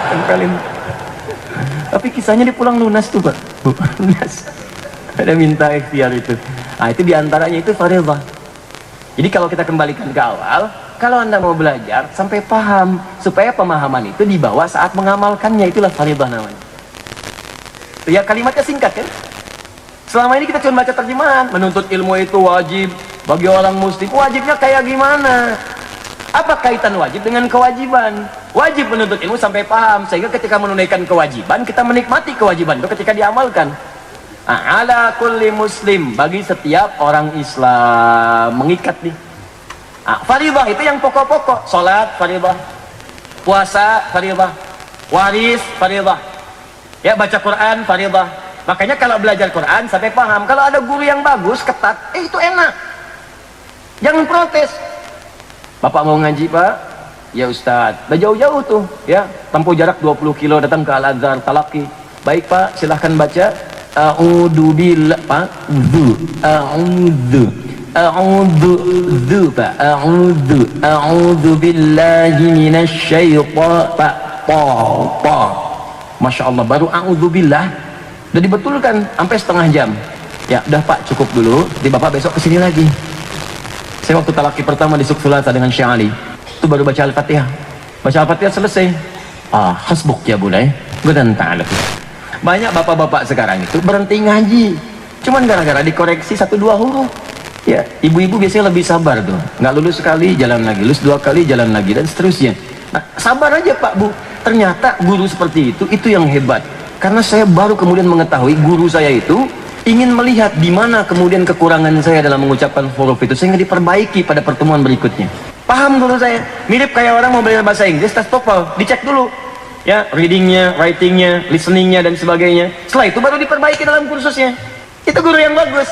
[SPEAKER 2] Tempelin. Tapi kisahnya dia pulang lunas tuh Pak. Lunas. Ada minta ikhtiar itu. Nah itu diantaranya itu fardhah. Jadi kalau kita kembalikan ke awal, kalau Anda mau belajar sampai paham, supaya pemahaman itu dibawa saat mengamalkannya, itulah fardhah namanya. Ya kalimatnya singkat kan. Selama ini kita cuma baca terjemahan. Menuntut ilmu itu wajib bagi orang muslim. Wajibnya kayak gimana? Apa kaitan wajib dengan kewajiban? Wajib menuntut ilmu sampai paham, sehingga ketika menunaikan kewajiban kita menikmati kewajiban itu ketika diamalkan. Ala kulli muslim, bagi setiap orang Islam, mengikat nih. Fardhah itu yang pokok-pokok. Salat fardhah, puasa fardhah, waris fardhah. Ya, baca Quran fardhah. Makanya kalau belajar Quran sampai paham. Kalau ada guru yang bagus, ketat, itu enak. Jangan protes. Bapak mau ngaji, Pak? Ya Ustaz. Udah jauh-jauh tuh, ya. Tempuh jarak 20 kilo datang ke Al-Azhar Talaqi. Baik, Pak, silahkan baca. A'udzu billah, Pak. A'udzu, Pak. A'udzu billahi minasy syaitan. Pak. Masya Allah, baru a'udzubillah udah dibetulkan sampai setengah jam. Ya udah Pak, cukup dulu, di Bapak besok kesini lagi. Saya waktu talaki pertama di Suksulata dengan Syekh Ali itu baru baca Al-Fatihah. Baca Al-Fatihah selesai, hasbuk ya Bunai, godan ta'ala. Banyak bapak-bapak sekarang itu berhenti ngaji cuman gara-gara dikoreksi 1-2 huruf. Ya, ibu-ibu biasanya lebih sabar tuh, nggak lulus sekali jalan lagi, lulus 2 kali jalan lagi, dan seterusnya. Nah, sabar aja Pak Bu. Ternyata guru seperti itu yang hebat. Karena saya baru kemudian mengetahui guru saya itu ingin melihat di mana kemudian kekurangan saya dalam mengucapkan huruf itu, sehingga diperbaiki pada pertemuan berikutnya. Paham guru saya? Mirip kayak orang mau belajar bahasa Inggris, tes TOEFL, dicek dulu. Ya, readingnya, writingnya, listeningnya, dan sebagainya. Setelah itu baru diperbaiki dalam kursusnya. Itu guru yang bagus.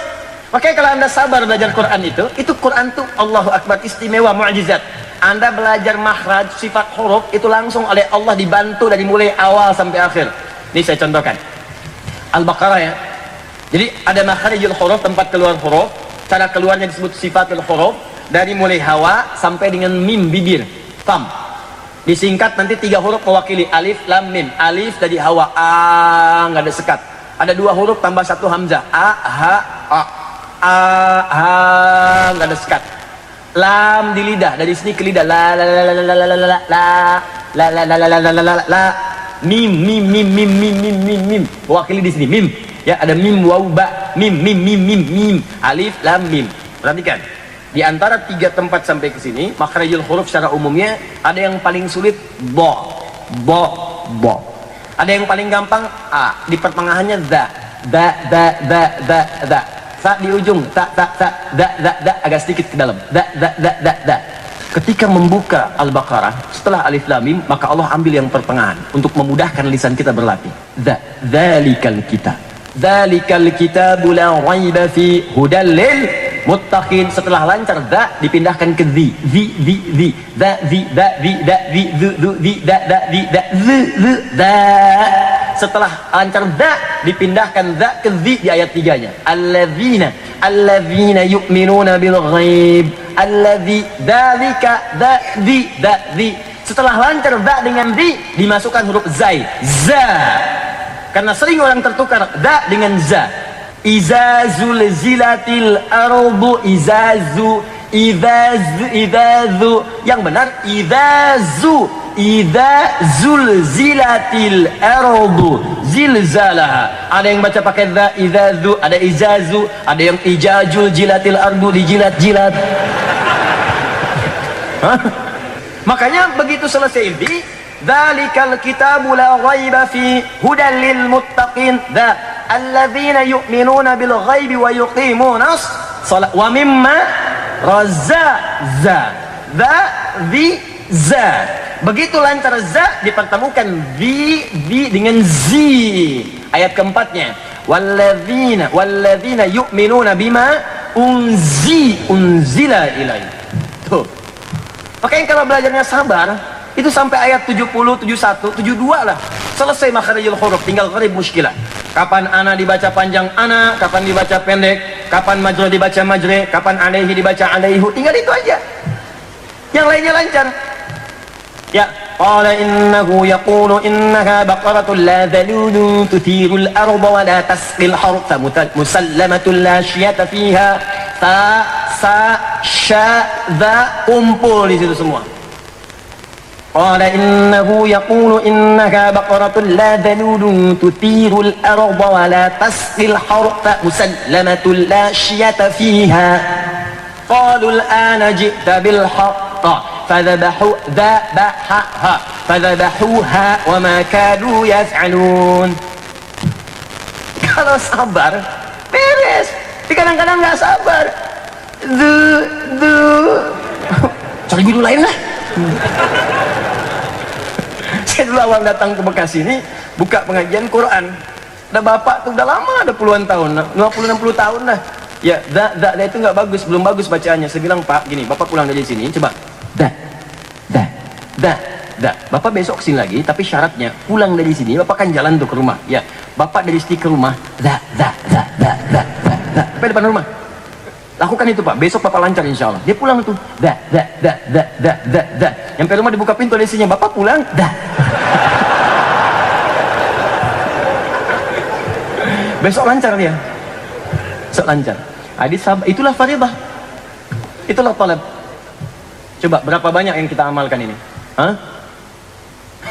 [SPEAKER 2] Makanya kalau Anda sabar belajar Quran itu Quran tuh Allahu Akbar, istimewa, mu'jizat. Anda belajar makhraj, sifat huruf itu langsung oleh Allah dibantu dari mulai awal sampai akhir. Ini saya contohkan Al-Baqarah ya. Jadi ada makhrijul huruf, tempat keluar huruf. Cara keluarnya disebut sifatul huruf. Dari mulai hawa sampai dengan mim, bibir, fam. Disingkat nanti 3 huruf mewakili alif, lam, mim. Alif dari hawa, nggak ada sekat. Ada 2 huruf tambah 1 hamzah, ha, ha, nggak ada sekat. Lam di lidah, dari sini ke lidah, la mim mewakili di sini, mim ya, ada mim waw ba, mim alif lam mim. Perhatikan di antara 3 tempat sampai ke sini makhrajul huruf secara umumnya ada yang paling sulit bo, ada yang paling gampang a, di pertengahannya da, sa di ujung, da, agak sedikit ke dalam, da. Ketika membuka Al-Baqarah setelah alif lam mim, maka Allah ambil yang pertengahan untuk memudahkan lisan kita berlatih. Dzalikal kitab la raiba fi hudal lil muttaqin. Setelah lancar da dipindahkan ke di da da. Setelah lancar da dipindahkan da ke di ayat 3-nya. Alladzina yu'minuna bil ghaib. Alladzi dzalika di. Setelah lancar da dengan di dimasukkan huruf zai. Za. Karena sering orang tertukar da dengan za. Iza zulzilatil ardu izazu idazu. Yang benar idazu. Idza zulzilatil ardu zilzalaha. Ada yang baca pakai za idazu, ada izazu, ada yang ijajul jilatil ardu dijilat-jilat. Makanya begitu selesai di dzalikal kitabu la ghaiba fi hudal lil muttaqin da alladzina yu'minuna bil ghaibi wa yuqimunas shalah wa mimma razaqza za di za. Begitu lancar za dipertemukan di dengan zi. Ayat keempatnya walladzina yu'minuna bima unzila ilai. Tuh. Makanya kalau belajarnya sabar itu sampai ayat 70, 71, 72 lah. Selesai makharijul huruf, tinggal qarib muskilah. Kapan ana dibaca panjang ana, kapan dibaca pendek, kapan majrur dibaca majre, kapan alaihi dibaca alaihu, tinggal itu aja. Yang lainnya lancar. Ya, qala innahu yaqulu innaha baqaratun la dhalulun tuthirul arda wa la tasqil harta musallamatun la syiyata fiha. Ta, sa, sya, dha, kumpul di situ semua. Qala innahu yaqulu innaha baqaratun la dhalulun tuthirul arda wa la tasqil harta musallamatun la syiyata fiha. Qalu al-ana ji'ta bil haqq فذبحوها وما كانوا يفعلون. Kalau sabar beres. Tapi kadang-kadang nggak sabar. Cari guru lain lah. Saya dulu awal datang ke Bekasi ini buka pengajian Quran. Ada bapak tuh udah lama, ada puluhan tahun, 50-60 tahun lah. Ya, da itu nggak bagus, belum bagus bacaannya. Saya bilang, Pak, gini, Bapak pulang dari sini, coba da. Bapak besok kesini lagi, tapi syaratnya pulang dari sini, Bapak kan jalan tuh ke rumah. Ya, Bapak dari sini ke rumah, da. Sampai depan rumah. Lakukan itu, Pak. Besok Bapak lancar insya Allah. Dia pulang tuh, da. Sampai rumah dibuka pintu dari sini, Bapak pulang, da. Besok lancar dia. Besok lancar. Hadis sahabat, itulah faridah. Itulah talab. Coba berapa banyak yang kita amalkan ini? Hah?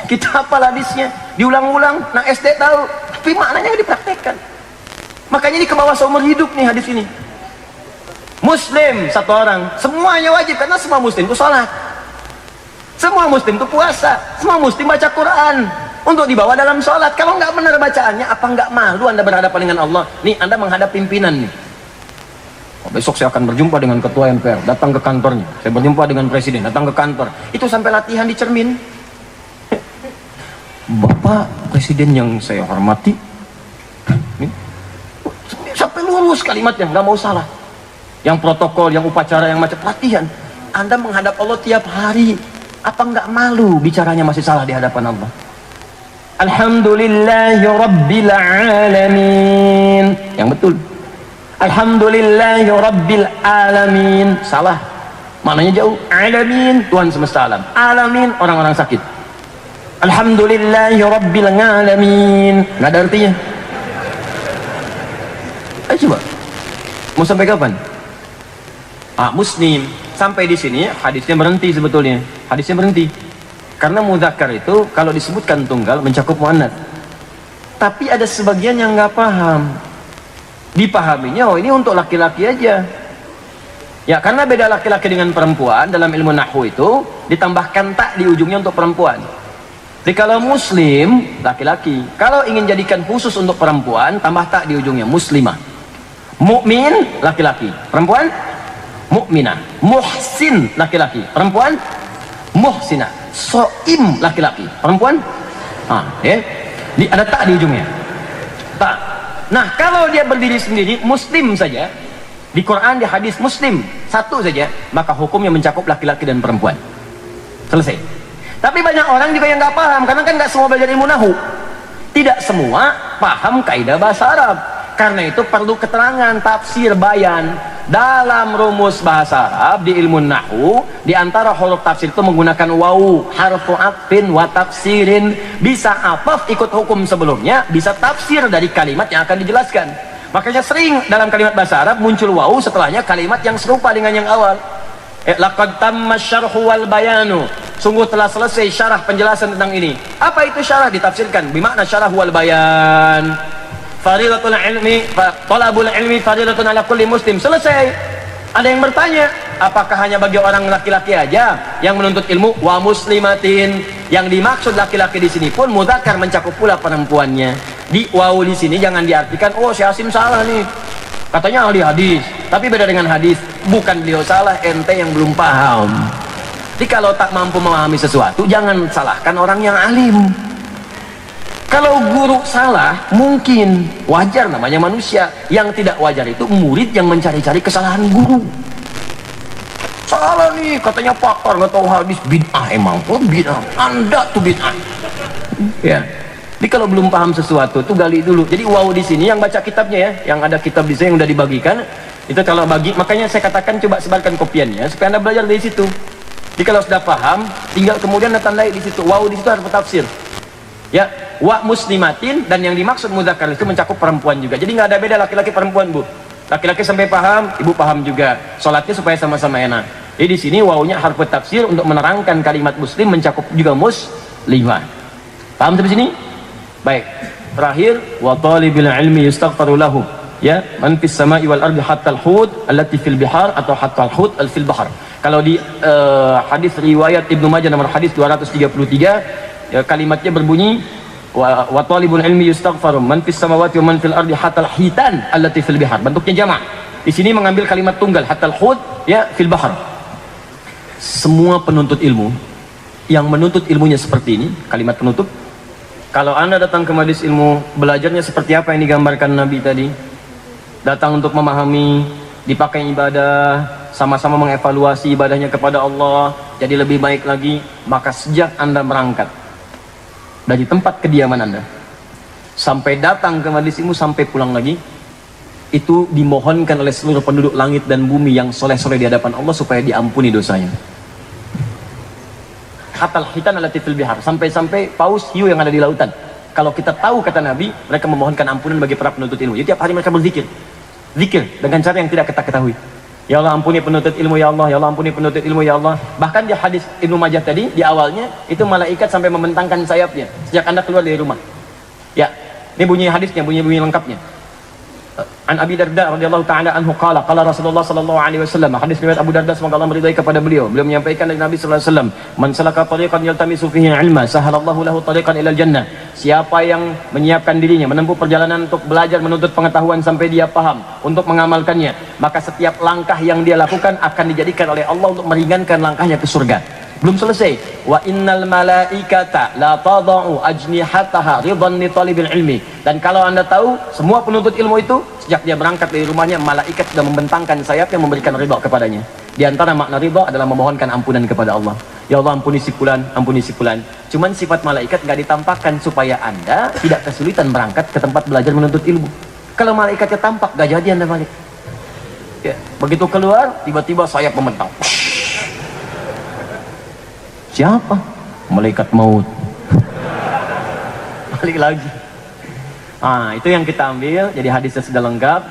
[SPEAKER 2] Kita hafal hadisnya, diulang-ulang, nah SD tahu, tapi maknanya nggak dipraktekkan. Makanya ini ke bawah seumur hidup nih hadis ini. Muslim satu orang, semuanya wajib karena semua muslim itu sholat, semua muslim itu puasa, semua muslim baca Quran untuk dibawa dalam sholat. Kalau nggak benar bacaannya, apa nggak malu Anda berhadapan dengan Allah? Nih Anda menghadap pimpinan nih. Besok saya akan berjumpa dengan ketua MPR, datang ke kantornya. Saya berjumpa dengan presiden, datang ke kantor. Itu sampai latihan di cermin. Bapak presiden yang saya hormati, sampai lurus kalimatnya, nggak mau salah. Yang protokol, yang upacara, yang macam latihan. Anda menghadap Allah tiap hari, apa nggak malu bicaranya masih salah di hadapan Allah? Alhamdulillahi Rabbil Alamin. Yang betul. Alhamdulillahi Rabbil Alamin. Salah, maknanya jauh. Alamin, Tuhan semesta alam. Alamin, orang-orang sakit. Alhamdulillahi Rabbil Alamin, nggak ada artinya. Ayo coba, mau sampai kapan? Muslim sampai di sini hadisnya berhenti sebetulnya. Hadisnya berhenti karena mudzakkar itu kalau disebutkan tunggal mencakup muannats. Tapi ada sebagian yang nggak paham. Dipahaminya, oh ini untuk laki-laki aja. Ya, karena beda laki-laki dengan perempuan dalam ilmu nahwu itu ditambahkan tak di ujungnya untuk perempuan. Jadi kalau muslim laki-laki, kalau ingin jadikan khusus untuk perempuan tambah tak di ujungnya, muslimah. Mukmin laki-laki, perempuan mukminah. Muhsin laki-laki, perempuan muhsinah. Soim laki-laki, perempuan ada tak di ujungnya. Tak. Nah, kalau dia berdiri sendiri, muslim saja, Di Quran, di hadis Muslim, satu saja, maka hukumnya mencakup laki-laki dan perempuan. Selesai. Tapi banyak orang juga yang nggak paham, karena kan nggak semua belajar ilmu nahu. Tidak semua paham kaidah bahasa Arab. Karena itu perlu keterangan, tafsir, bayan. Dalam rumus bahasa Arab di ilmu nahu, di antara huruf tafsir itu menggunakan wawu, harfu atfin wa tafsirin. Bisa ataf ikut hukum sebelumnya, bisa tafsir dari kalimat yang akan dijelaskan. Makanya sering dalam kalimat bahasa Arab muncul wawu setelahnya kalimat yang serupa dengan yang awal. Laqad tamma syarhu wal bayanu. Sungguh telah selesai syarah penjelasan tentang ini. Apa itu syarah? Ditafsirkan bimakna syarah wal bayan. Faridatul ilmi, talabul ilmi faridatun ala kulli muslim. Selesai. Ada yang bertanya, apakah hanya bagi orang laki-laki aja yang menuntut ilmu? Wa muslimatin. Yang dimaksud laki-laki di sini pun mudzakkar, mencakup pula perempuannya. Di wawu di sini jangan diartikan, oh si Hasim salah nih, katanya ahli hadis, tapi beda dengan hadis. Bukan beliau salah, ente yang belum paham. Jadi kalau tak mampu memahami sesuatu, jangan salahkan orang yang alim. Kalau guru salah, mungkin wajar, namanya manusia. Yang tidak wajar itu murid yang mencari-cari kesalahan guru. Salah nih, katanya pakar nggak tahu hadis, bid'ah emang. Oh bid'ah, anda tuh bid'ah. Ya. Jadi kalau belum paham sesuatu tuh gali dulu. Jadi wow di sini yang baca kitabnya ya, yang ada kitab di sini yang udah dibagikan, itu kalau bagi, makanya saya katakan coba sebarkan kopiannya supaya Anda belajar dari situ. Jadi kalau sudah paham, tinggal kemudian tandai di situ. Wow di situ harus bertafsir. Ya, wa muslimatin, dan yang dimaksud mudzakkar itu mencakup perempuan juga. Jadi nggak ada beda laki-laki perempuan, Bu. Laki-laki sampai paham, ibu paham juga. Salatnya supaya sama-sama enak. Jadi di sini wawunya harus bertafsir untuk menerangkan kalimat muslim mencakup juga muslimah. Paham sampai sini? Baik, terakhir wa talibil ilmi yastaghfiru lahu, ya, man fis sama'i wal ardi hatta al-hud allati fil bihar, atau hatta al-hud fil bahr. Kalau di hadis riwayat Ibnu Majah nomor hadis 233, ya, kalimatnya berbunyi wa talibul ilmi yastaghfiru man fis samawati wa man fil ardi hatta al-hitan allati fil bihar. Bentuknya jamak. Di sini mengambil kalimat tunggal hatta al-hud, ya, fil bahr. Semua penuntut ilmu yang menuntut ilmunya seperti ini, kalimat penutup. Kalau Anda datang ke majelis ilmu, belajarnya seperti apa yang digambarkan Nabi tadi. Datang untuk memahami, dipakai ibadah, sama-sama mengevaluasi ibadahnya kepada Allah, jadi lebih baik lagi. Maka sejak Anda berangkat dari tempat kediaman Anda, sampai datang ke majelis ilmu, sampai pulang lagi, itu dimohonkan oleh seluruh penduduk langit dan bumi yang soleh-soleh di hadapan Allah supaya diampuni dosanya. Hatal hitan allati fil bihar, sampai-sampai paus hiu yang ada di lautan. Kalau kita tahu, kata Nabi, mereka memohonkan ampunan bagi para penuntut ilmu. Jadi tiap hari mereka berzikir. Zikir dengan cara yang tidak kita ketahui. Ya Allah ampuni penuntut ilmu, ya Allah, ya Allah ampuni penuntut ilmu, ya Allah. Bahkan di hadis Ibnu Majah tadi, di awalnya, itu malaikat sampai membentangkan sayapnya sejak Anda keluar dari rumah. Ya, ini bunyi hadisnya, bunyi lengkapnya. An Abi Darda radhiyallahu taala anhu qala qala Rasulullah sallallahu alaihi wasallam, hadis riwayat Abu Darda semoga Allah meridai kepada beliau menyampaikan dari Nabi sallallahu alaihi wasallam, man salaka tariqan yaltamisu fihi ilma sahalallahu lahu tariqan ilal jannah. Siapa yang menyiapkan dirinya menempuh perjalanan untuk belajar menuntut pengetahuan sampai dia paham untuk mengamalkannya, maka setiap langkah yang dia lakukan akan dijadikan oleh Allah untuk meringankan langkahnya ke surga. Belum selesai, wa innal malaikata la tadau ajnihataha ridhan li talibil ilmi. Dan kalau Anda tahu, semua penuntut ilmu itu sejak dia berangkat dari rumahnya, malaikat sudah membentangkan sayapnya memberikan ridha kepadanya. Di antara makna ridha adalah memohonkan ampunan kepada Allah. Ya Allah ampuni si fulan, ampuni si fulan. Cuman sifat malaikat nggak ditampakkan supaya Anda tidak kesulitan berangkat ke tempat belajar menuntut ilmu. Kalau malaikatnya tampak, gak jadi Anda balik. Ya, begitu keluar, tiba-tiba sayap membentang. Siapa? Malaikat maut. Balik lagi. Itu yang kita ambil. Jadi hadisnya sudah lengkap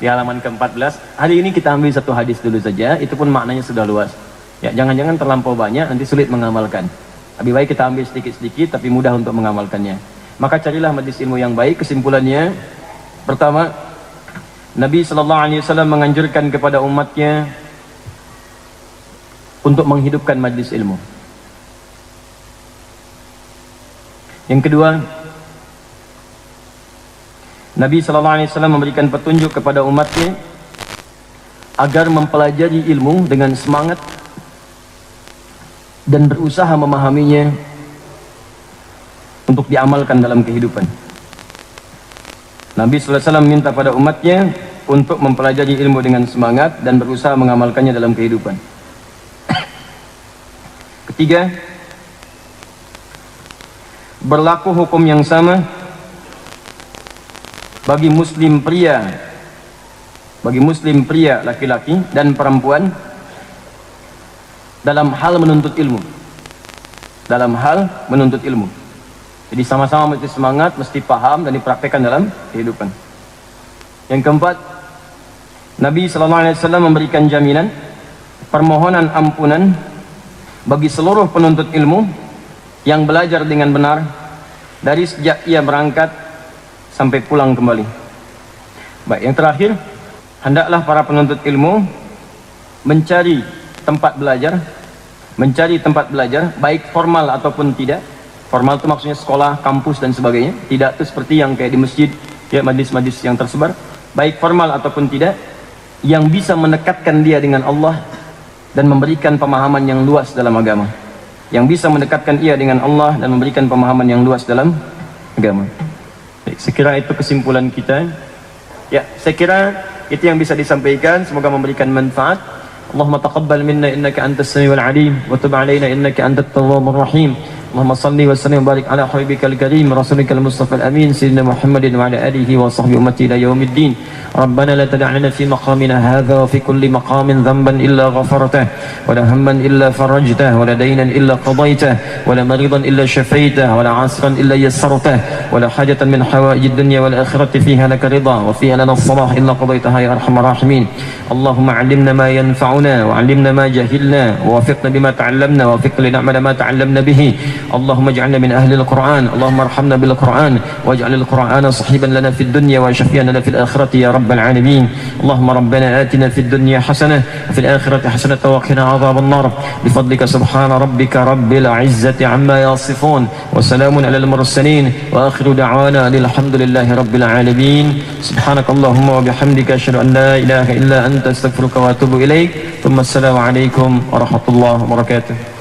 [SPEAKER 2] di halaman ke-14. Hari ini kita ambil satu hadis dulu saja. Itu pun maknanya sudah luas. Ya, jangan-jangan terlampau banyak, nanti sulit mengamalkan. Lebih baik kita ambil sedikit-sedikit, tapi mudah untuk mengamalkannya. Maka carilah majelis ilmu yang baik. Kesimpulannya, pertama, Nabi SAW menganjurkan kepada umatnya untuk menghidupkan majelis ilmu. Yang kedua, Nabi SAW memberikan petunjuk kepada umatnya agar mempelajari ilmu dengan semangat dan berusaha memahaminya untuk diamalkan dalam kehidupan. Nabi SAW minta pada umatnya untuk mempelajari ilmu dengan semangat dan berusaha mengamalkannya dalam kehidupan. Ketiga, berlaku hukum yang sama bagi muslim pria laki-laki dan perempuan dalam hal menuntut ilmu. Jadi sama-sama mesti semangat, mesti paham dan dipraktekkan dalam kehidupan. Yang keempat, Nabi SAW memberikan jaminan permohonan ampunan bagi seluruh penuntut ilmu yang belajar dengan benar dari sejak ia berangkat sampai pulang kembali. Baik, yang terakhir, hendaklah para penuntut ilmu mencari tempat belajar baik formal ataupun tidak. Formal itu maksudnya sekolah, kampus dan sebagainya. Tidak itu seperti yang kayak di masjid, ya, majlis-majlis yang tersebar. Baik formal ataupun tidak, yang bisa mendekatkan dia dengan Allah dan memberikan pemahaman yang luas dalam agama. Yang bisa mendekatkan ia dengan Allah dan memberikan pemahaman yang luas dalam agama. Baik, saya kira itu kesimpulan kita. Ya, saya kira itu yang bisa disampaikan. Semoga memberikan manfaat. Allahumma taqabbal minna innaka antas samiul alim wa tub alaina innaka antat tawwabur rahim. Allahumma salli wa sallim wa barik ala habibikal karim rasulikal mustafa al-amin sayyidina Muhammadin wa ala alihi wa sahbihi ummati ila yaumiddin. Rabbana la tad'a lana fi maqamina hadha wa fi kulli maqamin dhanban illa ghafartah wa la hamman illa farajtah wa la daynan illa qadaytah wa la maridan illa shafaitah wa la 'asiran illa yassartah wa la hajatan min hawaijid dunya wal akhirati fiha laka ridha wa fiha lana as-salah illa qadaytaha ya arhamar rahimin. Allahumma 'allimna ma yanfa'una wa 'allimna ma jahilna wa wafiqna bima ta'allamna wa wafiqna li na'mala ma ta'allamna bihi. اللهم اجعلنا من أهل القرآن اللهم ارحمنا بالقرآن واجعل القرآن صحيبا لنا في الدنيا وشفيا لنا في الآخرة يا رب العالمين. اللهم ربنا آتنا في الدنيا حسنة وفي الآخرة حسنة وقنا عذاب النار بفضلك سبحان ربك رب العزة عما يصفون وسلام على المرسلين وآخر دعوانا الحمد لله رب العالمين. سبحانك اللهم وبحمدك أشهد أن لا إله إلا أنت أستغفرك وأتوب إليك. ثم السلام عليكم ورحمة الله وبركاته.